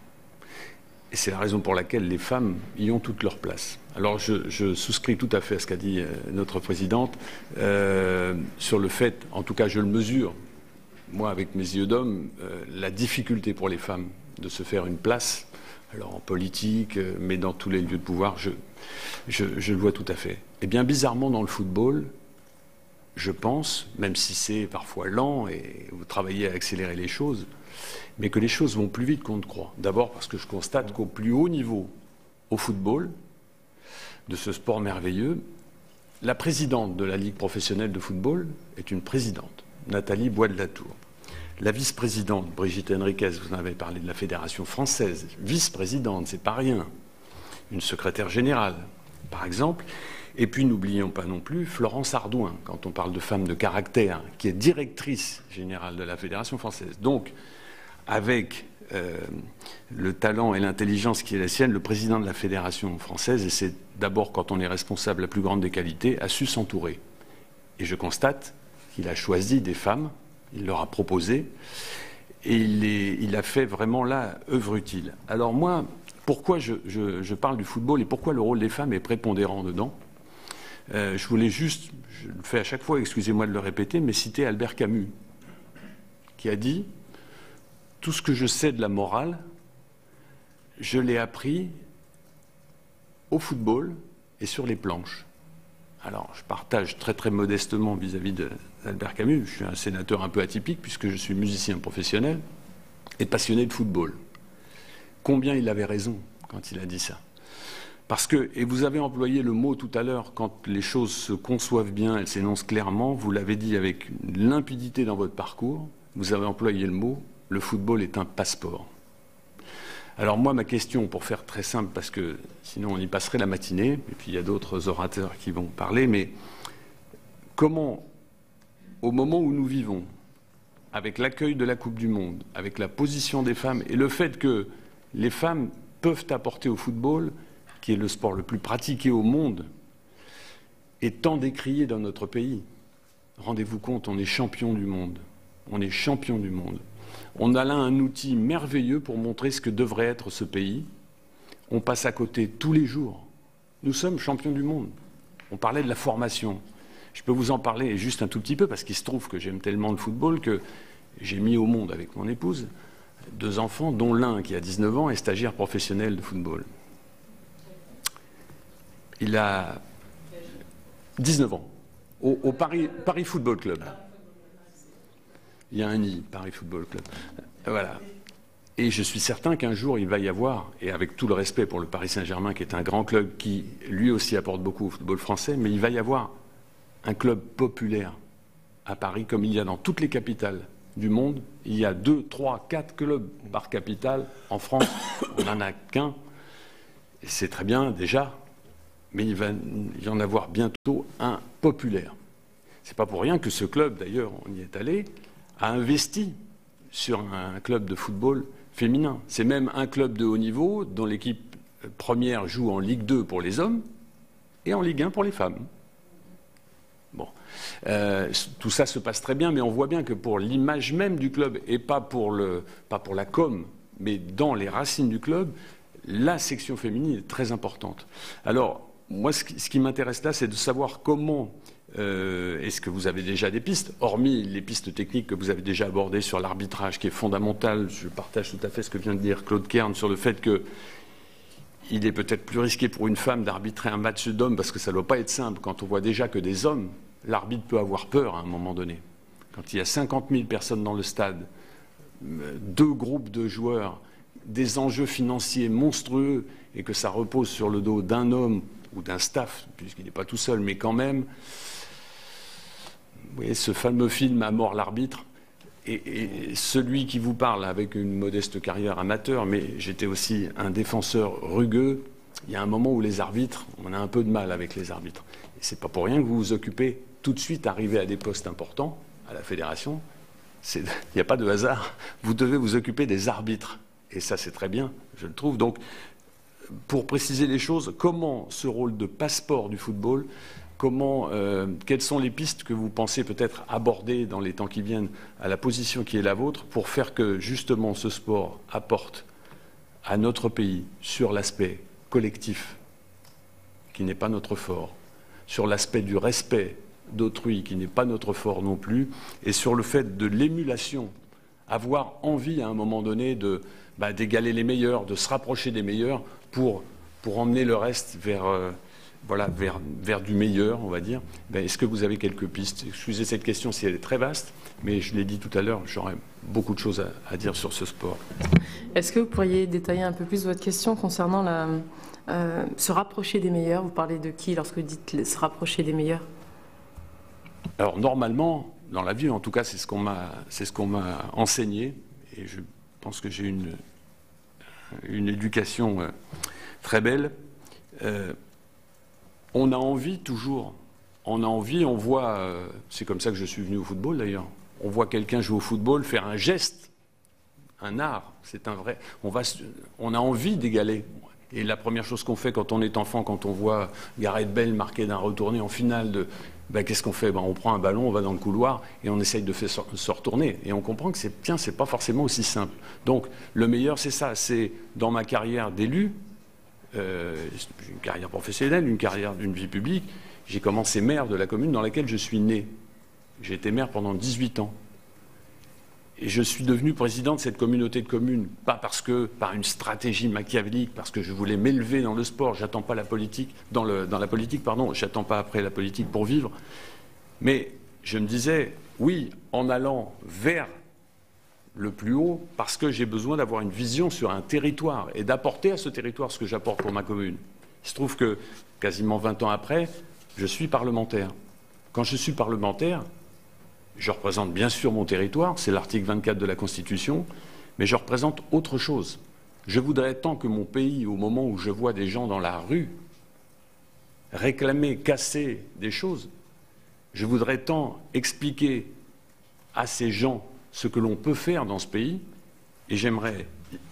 Et c'est la raison pour laquelle les femmes y ont toute leur place. Alors je souscris tout à fait à ce qu'a dit notre présidente sur le fait, en tout cas je le mesure, moi avec mes yeux d'homme, la difficulté pour les femmes de se faire une place, alors en politique, mais dans tous les lieux de pouvoir, je le vois tout à fait. Et bien bizarrement dans le football, je pense, même si c'est parfois lent et vous travaillez à accélérer les choses, mais que les choses vont plus vite qu'on ne croit. D'abord parce que je constate qu'au plus haut niveau, au football, de ce sport merveilleux, la présidente de la Ligue professionnelle de football est une présidente, Nathalie Bois de la Tour. La vice-présidente, Brigitte Henriquez, vous en avez parlé, de la Fédération française, vice-présidente, c'est pas rien. Une secrétaire générale, par exemple. Et puis n'oublions pas non plus Florence Ardouin, quand on parle de femme de caractère, qui est directrice générale de la Fédération française. Donc, avec le talent et l'intelligence qui est la sienne, le président de la Fédération française, et c'est d'abord quand on est responsable la plus grande des qualités, a su s'entourer. Et je constate qu'il a choisi des femmes, il leur a proposé, et il a fait vraiment là œuvre utile. Alors moi, pourquoi je parle du football et pourquoi le rôle des femmes est prépondérant dedans ? Je voulais juste, je le fais à chaque fois, excusez-moi de le répéter, mais citer Albert Camus, qui a dit « Tout ce que je sais de la morale, je l'ai appris au football et sur les planches. » Alors, je partage très très modestement vis-à-vis d'Albert Camus. Je suis un sénateur un peu atypique puisque je suis musicien professionnel et passionné de football. Combien il avait raison quand il a dit ça. Parce que, et vous avez employé le mot tout à l'heure, quand les choses se conçoivent bien, elles s'énoncent clairement, vous l'avez dit avec une limpidité dans votre parcours, vous avez employé le mot, le football est un passeport. Alors moi, ma question, pour faire très simple, parce que sinon on y passerait la matinée, et puis il y a d'autres orateurs qui vont parler, mais comment, au moment où nous vivons, avec l'accueil de la Coupe du Monde, avec la position des femmes, et le fait que les femmes peuvent apporter au football, qui est le sport le plus pratiqué au monde, est tant décrié dans notre pays. Rendez-vous compte, on est champion du monde. On est champion du monde. On a là un outil merveilleux pour montrer ce que devrait être ce pays. On passe à côté tous les jours. Nous sommes champions du monde. On parlait de la formation. Je peux vous en parler juste un tout petit peu parce qu'il se trouve que j'aime tellement le football que j'ai mis au monde avec mon épouse 2 enfants, dont l'un qui a 19 ans est stagiaire professionnel de football. Il a 19 ans, au Paris Football Club. Il y a un I, Paris Football Club. Voilà. Et je suis certain qu'un jour, il va y avoir, et avec tout le respect pour le Paris Saint-Germain, qui est un grand club qui, lui aussi, apporte beaucoup au football français, mais il va y avoir un club populaire à Paris, comme il y a dans toutes les capitales du monde. Il y a 2, 3, 4 clubs par capitale. En France, on n'en a qu'un. Et c'est très bien déjà, mais il va y en avoir bientôt un populaire. C'est pas pour rien que ce club, d'ailleurs, on y est allé, a investi sur un club de football féminin. C'est même un club de haut niveau dont l'équipe première joue en Ligue 2 pour les hommes et en Ligue 1 pour les femmes. Bon. Tout ça se passe très bien, mais on voit bien que pour l'image même du club, et pas pour la com, mais dans les racines du club, la section féminine est très importante. Alors, moi, ce qui m'intéresse là, c'est de savoir comment... est-ce que vous avez déjà des pistes, hormis les pistes techniques que vous avez déjà abordées sur l'arbitrage, qui est fondamental. Je partage tout à fait ce que vient de dire Claude Kern sur le fait qu'il est peut-être plus risqué pour une femme d'arbitrer un match d'hommes, parce que ça ne doit pas être simple. Quand on voit déjà que des hommes, l'arbitre peut avoir peur à un moment donné. Quand il y a 50 000 personnes dans le stade, 2 groupes de joueurs, des enjeux financiers monstrueux, et que ça repose sur le dos d'un homme ou d'un staff, puisqu'il n'est pas tout seul, mais quand même... Vous voyez, ce fameux film « À mort l'arbitre », et celui qui vous parle avec une modeste carrière amateur, mais j'étais aussi un défenseur rugueux, il y a un moment où les arbitres, on a un peu de mal avec les arbitres. Et c'est pas pour rien que vous vous occupez tout de suite, arriver à des postes importants, à la fédération, il n'y a pas de hasard, vous devez vous occuper des arbitres. Et ça, c'est très bien, je le trouve. Donc, pour préciser les choses, comment ce rôle de passeport du football, quelles sont les pistes que vous pensez peut-être aborder dans les temps qui viennent à la position qui est la vôtre pour faire que justement ce sport apporte à notre pays sur l'aspect collectif, qui n'est pas notre fort, sur l'aspect du respect d'autrui, qui n'est pas notre fort non plus, et sur le fait de l'émulation, avoir envie à un moment donné d'égaler les meilleurs, de se rapprocher des meilleurs pour emmener le reste vers du meilleur, on va dire. Est-ce que vous avez quelques pistes? Excusez cette question si elle est très vaste, mais je l'ai dit tout à l'heure, j'aurais beaucoup de choses à dire sur ce sport. Est-ce que vous pourriez détailler un peu plus votre question concernant se rapprocher des meilleurs? Vous parlez de qui lorsque vous dites se rapprocher des meilleurs? Alors normalement, dans la vie, en tout cas, c'est ce qu'on m'a enseigné, et je pense que j'ai une éducation très belle. On a envie toujours, on voit, c'est comme ça que je suis venu au football d'ailleurs, on voit quelqu'un jouer au football, faire un geste, un art, c'est un vrai, on a envie d'égaler. Et la première chose qu'on fait quand on est enfant, quand on voit Gareth Bale marquer d'un retourné en finale, qu'est-ce qu'on fait? On prend un ballon, on va dans le couloir et on essaye de se retourner. Et on comprend que c'est pas forcément aussi simple. Donc le meilleur, c'est ça, c'est dans ma carrière d'élu, une carrière professionnelle, une carrière d'une vie publique, j'ai commencé maire de la commune dans laquelle je suis né. J'ai été maire pendant 18 ans. Et je suis devenu président de cette communauté de communes, pas par une stratégie machiavélique, parce que je voulais m'élever dans le sport, j'attends pas la politique, dans la politique, pardon, j'attends pas après la politique pour vivre. Mais je me disais, oui, en allant vers le plus haut, parce que j'ai besoin d'avoir une vision sur un territoire et d'apporter à ce territoire ce que j'apporte pour ma commune. Il se trouve que, quasiment 20 ans après, je suis parlementaire. Quand je suis parlementaire, je représente bien sûr mon territoire, c'est l'article 24 de la Constitution, mais je représente autre chose. Je voudrais tant que mon pays, au moment où je vois des gens dans la rue réclamer, casser des choses, je voudrais tant expliquer à ces gens ce que l'on peut faire dans ce pays, et j'aimerais,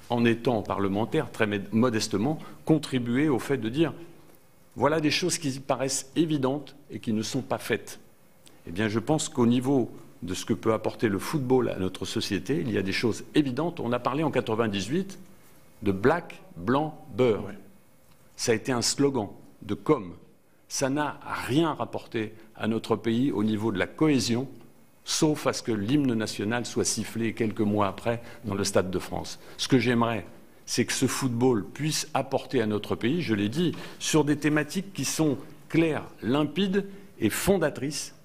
en étant parlementaire, très modestement, contribuer au fait de dire Voilà des choses qui paraissent évidentes et qui ne sont pas faites. Eh bien, je pense qu'au niveau de ce que peut apporter le football à notre société, il y a des choses évidentes. On a parlé en 98 de black, blanc, beurre. Ouais. Ça a été un slogan de com'. Ça n'a rien rapporté à notre pays au niveau de la cohésion, sauf à ce que l'hymne national soit sifflé quelques mois après dans le Stade de France. Ce que j'aimerais, c'est que ce football puisse apporter à notre pays, je l'ai dit, sur des thématiques qui sont claires, limpides et fondatrices,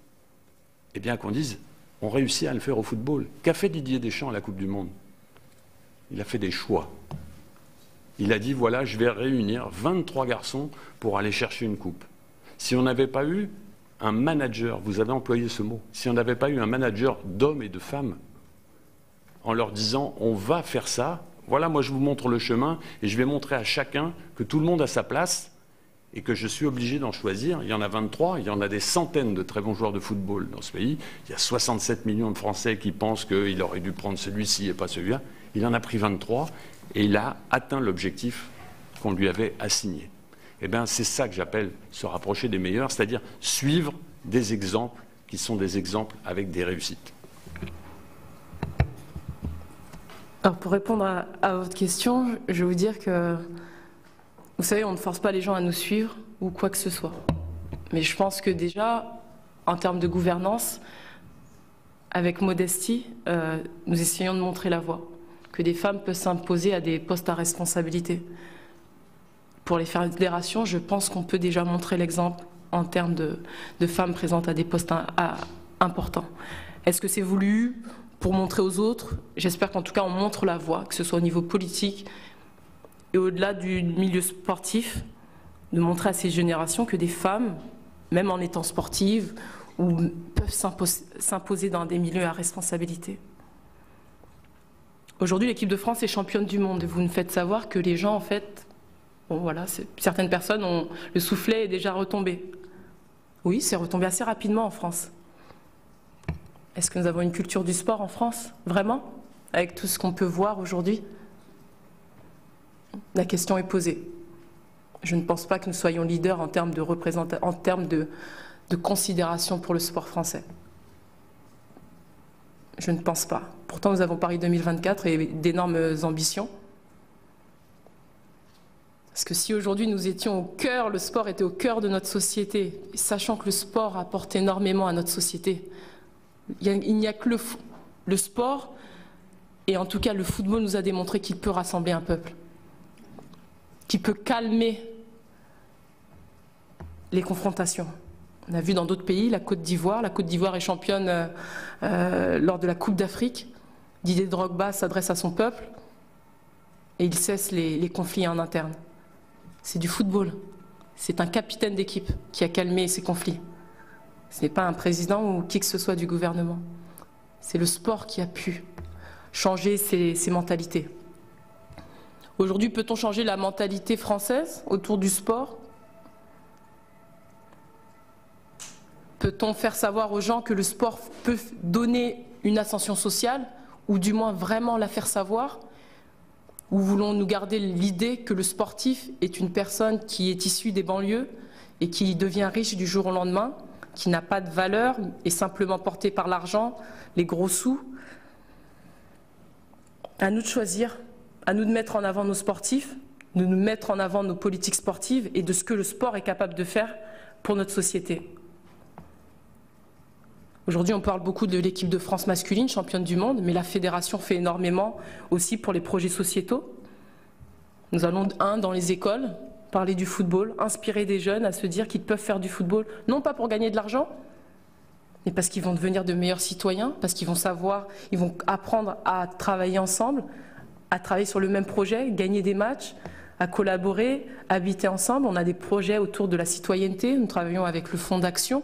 eh bien qu'on dise, on réussit à le faire au football. Qu'a fait Didier Deschamps à la Coupe du Monde? Il a fait des choix. Il a dit, voilà, je vais réunir 23 garçons pour aller chercher une coupe. Si on n'avait pas eu un manager, vous avez employé ce mot, si on n'avait pas eu un manager d'hommes et de femmes, en leur disant, on va faire ça, voilà, moi je vous montre le chemin et je vais montrer à chacun que tout le monde a sa place et que je suis obligé d'en choisir. Il y en a 23, il y en a des centaines de très bons joueurs de football dans ce pays. Il y a 67 millions de Français qui pensent qu'il aurait dû prendre celui-ci et pas celui-là. Il en a pris 23 et il a atteint l'objectif qu'on lui avait assigné. Eh bien, c'est ça que j'appelle se rapprocher des meilleurs, c'est-à-dire suivre des exemples qui sont des exemples avec des réussites. Alors, pour répondre à votre question, je vais vous dire que, vous savez, on ne force pas les gens à nous suivre ou quoi que ce soit. Mais je pense que déjà, en termes de gouvernance, avec modestie, nous essayons de montrer la voie, que des femmes peuvent s'imposer à des postes à responsabilité. Pour les fédérations, je pense qu'on peut déjà montrer l'exemple en termes de femmes présentes à des postes importants. Est-ce que c'est voulu pour montrer aux autres? J'espère qu'en tout cas on montre la voie, que ce soit au niveau politique et au-delà du milieu sportif, de montrer à ces générations que des femmes, même en étant sportives, peuvent s'imposer dans des milieux à responsabilité. Aujourd'hui, l'équipe de France est championne du monde et vous nous faites savoir que les gens, en fait, bon, voilà, certaines personnes le soufflet est déjà retombé. Oui, c'est retombé assez rapidement en France. Est-ce que nous avons une culture du sport en France? Vraiment? Avec tout ce qu'on peut voir aujourd'hui? La question est posée. Je ne pense pas que nous soyons leaders en termes de représentation, en termes de considération pour le sport français. Je ne pense pas. Pourtant, nous avons Paris 2024 et d'énormes ambitions. Parce que si aujourd'hui nous étions au cœur, le sport était au cœur de notre société, sachant que le sport apporte énormément à notre société, il n'y a que le sport, et en tout cas le football nous a démontré qu'il peut rassembler un peuple, qu'il peut calmer les confrontations. On a vu dans d'autres pays, la Côte d'Ivoire est championne lors de la Coupe d'Afrique. Didier Drogba s'adresse à son peuple et il cesse les conflits en interne. C'est du football. C'est un capitaine d'équipe qui a calmé ces conflits. Ce n'est pas un président ou qui que ce soit du gouvernement. C'est le sport qui a pu changer ces mentalités. Aujourd'hui, peut-on changer la mentalité française autour du sport? Peut-on faire savoir aux gens que le sport peut donner une ascension sociale, ou du moins vraiment la faire savoir? Ou voulons-nous garder l'idée que le sportif est une personne qui est issue des banlieues et qui devient riche du jour au lendemain, qui n'a pas de valeur, est simplement porté par l'argent, les gros sous? À nous de choisir, à nous de mettre en avant nos sportifs, de nous mettre en avant nos politiques sportives et de ce que le sport est capable de faire pour notre société. Aujourd'hui, on parle beaucoup de l'équipe de France masculine, championne du monde, mais la fédération fait énormément aussi pour les projets sociétaux. Nous allons, dans les écoles, parler du football, inspirer des jeunes à se dire qu'ils peuvent faire du football, non pas pour gagner de l'argent, mais parce qu'ils vont devenir de meilleurs citoyens, parce qu'ils vont savoir, ils vont apprendre à travailler ensemble, à travailler sur le même projet, gagner des matchs, à collaborer, à habiter ensemble. On a des projets autour de la citoyenneté, nous travaillons avec le Fonds d'Action.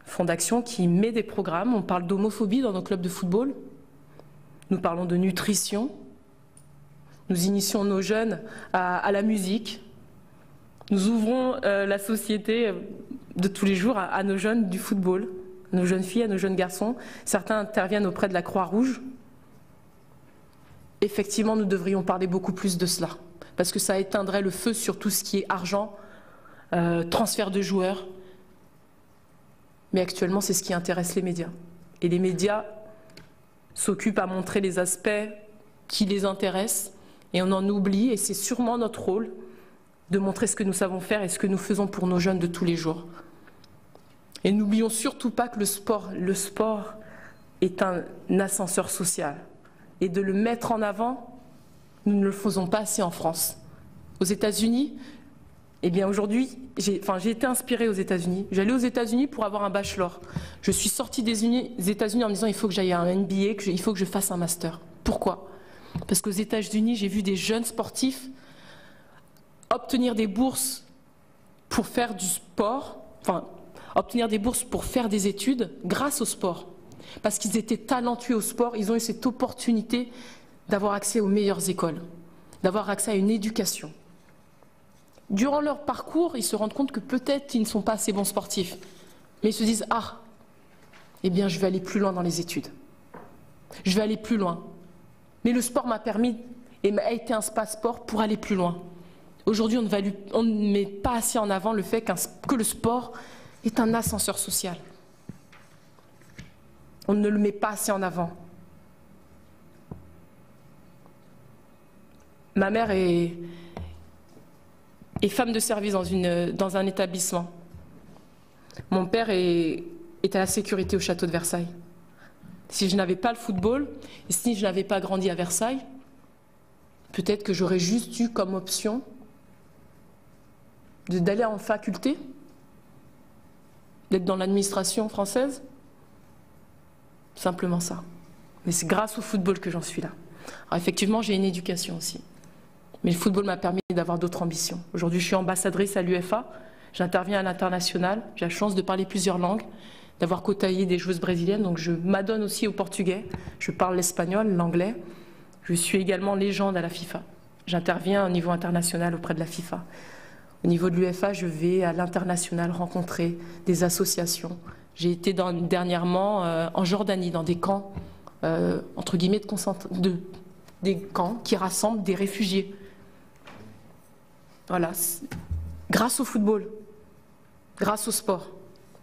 Fonds d'Action qui met des programmes, on parle d'homophobie dans nos clubs de football, nous parlons de nutrition, nous initions nos jeunes à la musique, nous ouvrons la société de tous les jours à nos jeunes du football, à nos jeunes filles, à nos jeunes garçons. Certains interviennent auprès de la Croix-Rouge. Effectivement, nous devrions parler beaucoup plus de cela. parce que ça éteindrait le feu sur tout ce qui est argent, transfert de joueurs. Mais actuellement, c'est ce qui intéresse les médias. Et les médias s'occupent à montrer les aspects qui les intéressent, et on en oublie, et c'est sûrement notre rôle de montrer ce que nous savons faire et ce que nous faisons pour nos jeunes de tous les jours. Et n'oublions surtout pas que le sport est un ascenseur social. Et de le mettre en avant, nous ne le faisons pas assez en France. Aux États-Unis, eh bien aujourd'hui, j'ai été inspirée aux États-Unis. J'allais aux États-Unis pour avoir un bachelor. Je suis sortie des États-Unis en me disant il faut que j'aille à un MBA, il faut que je fasse un master. Pourquoi? Parce qu'aux États-Unis, j'ai vu des jeunes sportifs obtenir des bourses pour faire du sport, obtenir des bourses pour faire des études grâce au sport. Parce qu'ils étaient talentueux au sport, ils ont eu cette opportunité d'avoir accès aux meilleures écoles, d'avoir accès à une éducation. Durant leur parcours, ils se rendent compte que peut-être ils ne sont pas assez bons sportifs. Mais ils se disent « Ah, eh bien je vais aller plus loin dans les études. Je vais aller plus loin. » Mais le sport m'a permis et m'a été un passeport pour aller plus loin. Aujourd'hui, on ne met pas assez en avant le fait que le sport est un ascenseur social. On ne le met pas assez en avant. Ma mère est femme de service dans un établissement. Mon père est à la sécurité au château de Versailles. Si je n'avais pas le football, et si je n'avais pas grandi à Versailles, peut-être que j'aurais juste eu comme option d'aller en faculté, d'être dans l'administration française. Simplement ça. Mais c'est grâce au football que j'en suis là. Alors effectivement, j'ai une éducation aussi. Mais le football m'a permis d'avoir d'autres ambitions. Aujourd'hui, je suis ambassadrice à l'UEFA. J'interviens à l'international. J'ai la chance de parler plusieurs langues, d'avoir côtoyé des joueuses brésiliennes. Donc je m'adonne aussi au portugais. Je parle l'espagnol, l'anglais. Je suis également légende à la FIFA. J'interviens au niveau international auprès de la FIFA. Au niveau de l'UEFA, je vais à l'international rencontrer des associations. J'ai été dernièrement en Jordanie, dans des camps, entre guillemets, des camps qui rassemblent des réfugiés. Voilà, grâce au football, grâce au sport.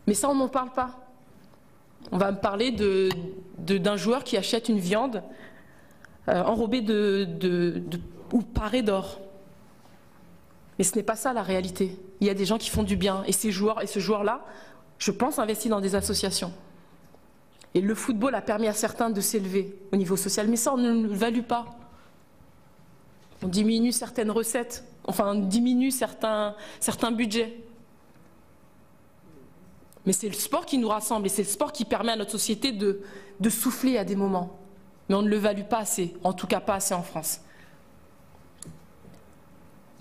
Mais ça, on n'en parle pas. On va me parler d'un joueur qui achète une viande enrobée ou parée d'or. Mais ce n'est pas ça la réalité. Il y a des gens qui font du bien. Et ce joueur-là, je pense, investit dans des associations. Et le football a permis à certains de s'élever au niveau social. Mais ça, on ne le value pas. On diminue certaines recettes. Enfin, on diminue certains budgets. Mais c'est le sport qui nous rassemble. Et c'est le sport qui permet à notre société de souffler à des moments. Mais on ne le value pas assez. En tout cas, pas assez en France.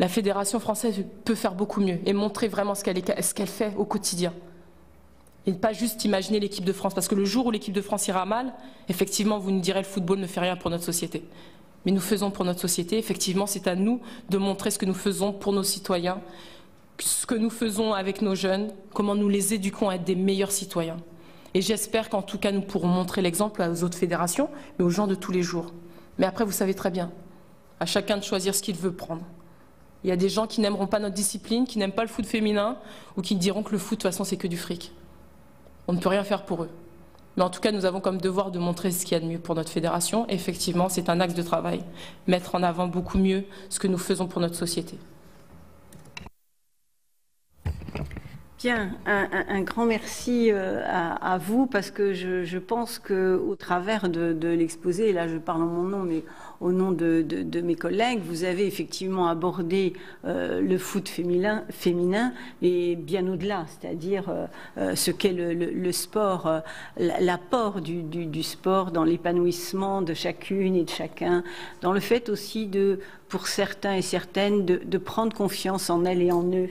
La Fédération française peut faire beaucoup mieux et montrer vraiment ce qu'elle fait au quotidien. Et ne pas juste imaginer l'équipe de France. Parce que le jour où l'équipe de France ira mal, effectivement, vous nous direz le football ne fait rien pour notre société. Mais nous faisons pour notre société. Effectivement, c'est à nous de montrer ce que nous faisons pour nos citoyens, ce que nous faisons avec nos jeunes, comment nous les éduquons à être des meilleurs citoyens. Et j'espère qu'en tout cas, nous pourrons montrer l'exemple aux autres fédérations, mais aux gens de tous les jours. Mais après, vous savez très bien, à chacun de choisir ce qu'il veut prendre. Il y a des gens qui n'aimeront pas notre discipline, qui n'aiment pas le foot féminin, ou qui diront que le foot, de toute façon, c'est que du fric. On ne peut rien faire pour eux. Mais en tout cas, nous avons comme devoir de montrer ce qu'il y a de mieux pour notre fédération. Et effectivement, c'est un axe de travail, mettre en avant beaucoup mieux ce que nous faisons pour notre société. Bien, un grand merci à vous, parce que je pense qu'au travers de l'exposé, et là je parle en mon nom, mais au nom de mes collègues, vous avez effectivement abordé le foot féminin et bien au-delà, c'est-à-dire ce qu'est le sport, l'apport du sport dans l'épanouissement de chacune et de chacun, dans le fait aussi pour certains et certaines de prendre confiance en elles et en eux,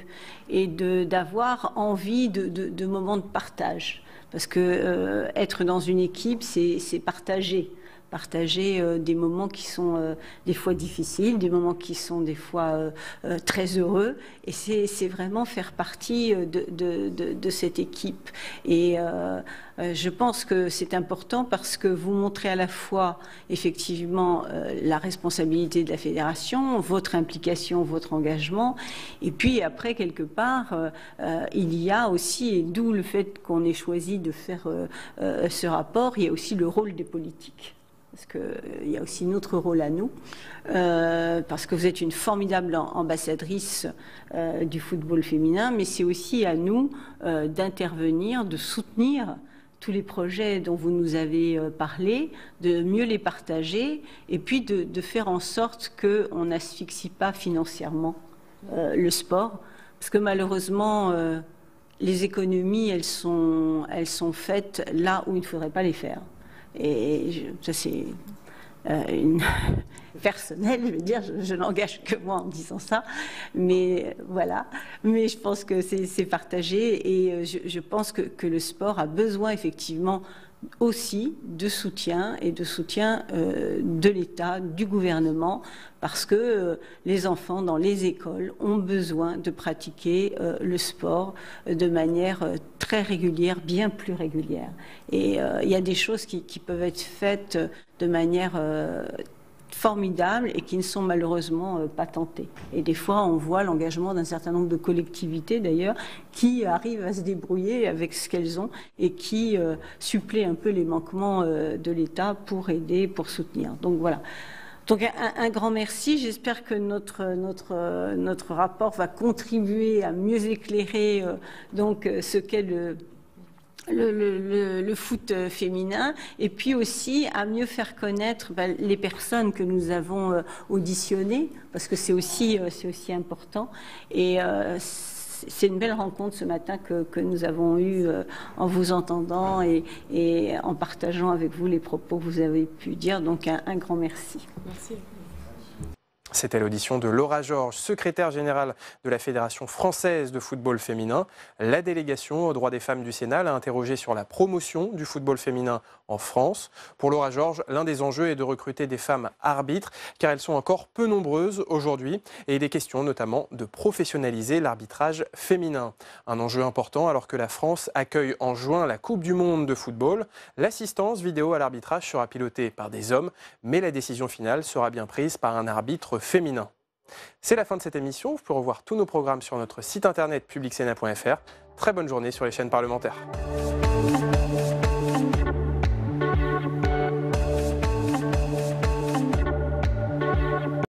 et d'avoir envie de moments de partage. Parce que être dans une équipe, c'est partager. partager des moments qui sont des fois difficiles, des moments qui sont des fois très heureux. Et c'est vraiment faire partie de cette équipe. Et je pense que c'est important parce que vous montrez à la fois effectivement la responsabilité de la fédération, votre implication, votre engagement, et puis après quelque part il y a aussi, et d'où le fait qu'on ait choisi de faire ce rapport, il y a aussi le rôle des politiques. Parce qu'il y a aussi notre rôle à nous, parce que vous êtes une formidable ambassadrice du football féminin, mais c'est aussi à nous d'intervenir, de soutenir tous les projets dont vous nous avez parlé, de mieux les partager et puis de faire en sorte qu'on n'asphyxie pas financièrement le sport. Parce que malheureusement, les économies, elles sont faites là où il ne faudrait pas les faire. Et ça, c'est personnel, je veux dire, je n'engage que moi en disant ça, mais voilà. Mais je pense que c'est partagé et je pense que le sport a besoin effectivement aussi de soutien et de soutien de l'État, du gouvernement, parce que les enfants dans les écoles ont besoin de pratiquer le sport de manière très régulière, bien plus régulière. Et il y a des choses qui peuvent être faites de manière formidables et qui ne sont malheureusement pas tentées. Et des fois, on voit l'engagement d'un certain nombre de collectivités, d'ailleurs, qui arrivent à se débrouiller avec ce qu'elles ont et qui suppléent un peu les manquements de l'État pour aider, pour soutenir. Donc voilà. Donc un grand merci. J'espère que notre rapport va contribuer à mieux éclairer donc ce qu'est le foot féminin et puis aussi à mieux faire connaître les personnes que nous avons auditionnées parce que c'est aussi important et c'est une belle rencontre ce matin que nous avons eue en vous entendant et en partageant avec vous les propos que vous avez pu dire. Donc un grand merci. Merci. C'était l'audition de Laura Georges, secrétaire générale de la Fédération française de football féminin. La délégation aux droits des femmes du Sénat l'a interrogée sur la promotion du football féminin en France. Pour Laura Georges, l'un des enjeux est de recruter des femmes arbitres, car elles sont encore peu nombreuses aujourd'hui. Et il est question notamment de professionnaliser l'arbitrage féminin. Un enjeu important alors que la France accueille en juin la Coupe du Monde de football. L'assistance vidéo à l'arbitrage sera pilotée par des hommes, mais la décision finale sera bien prise par un arbitre féminin. C'est la fin de cette émission. Vous pouvez revoir tous nos programmes sur notre site internet publicsena.fr. Très bonne journée sur les chaînes parlementaires.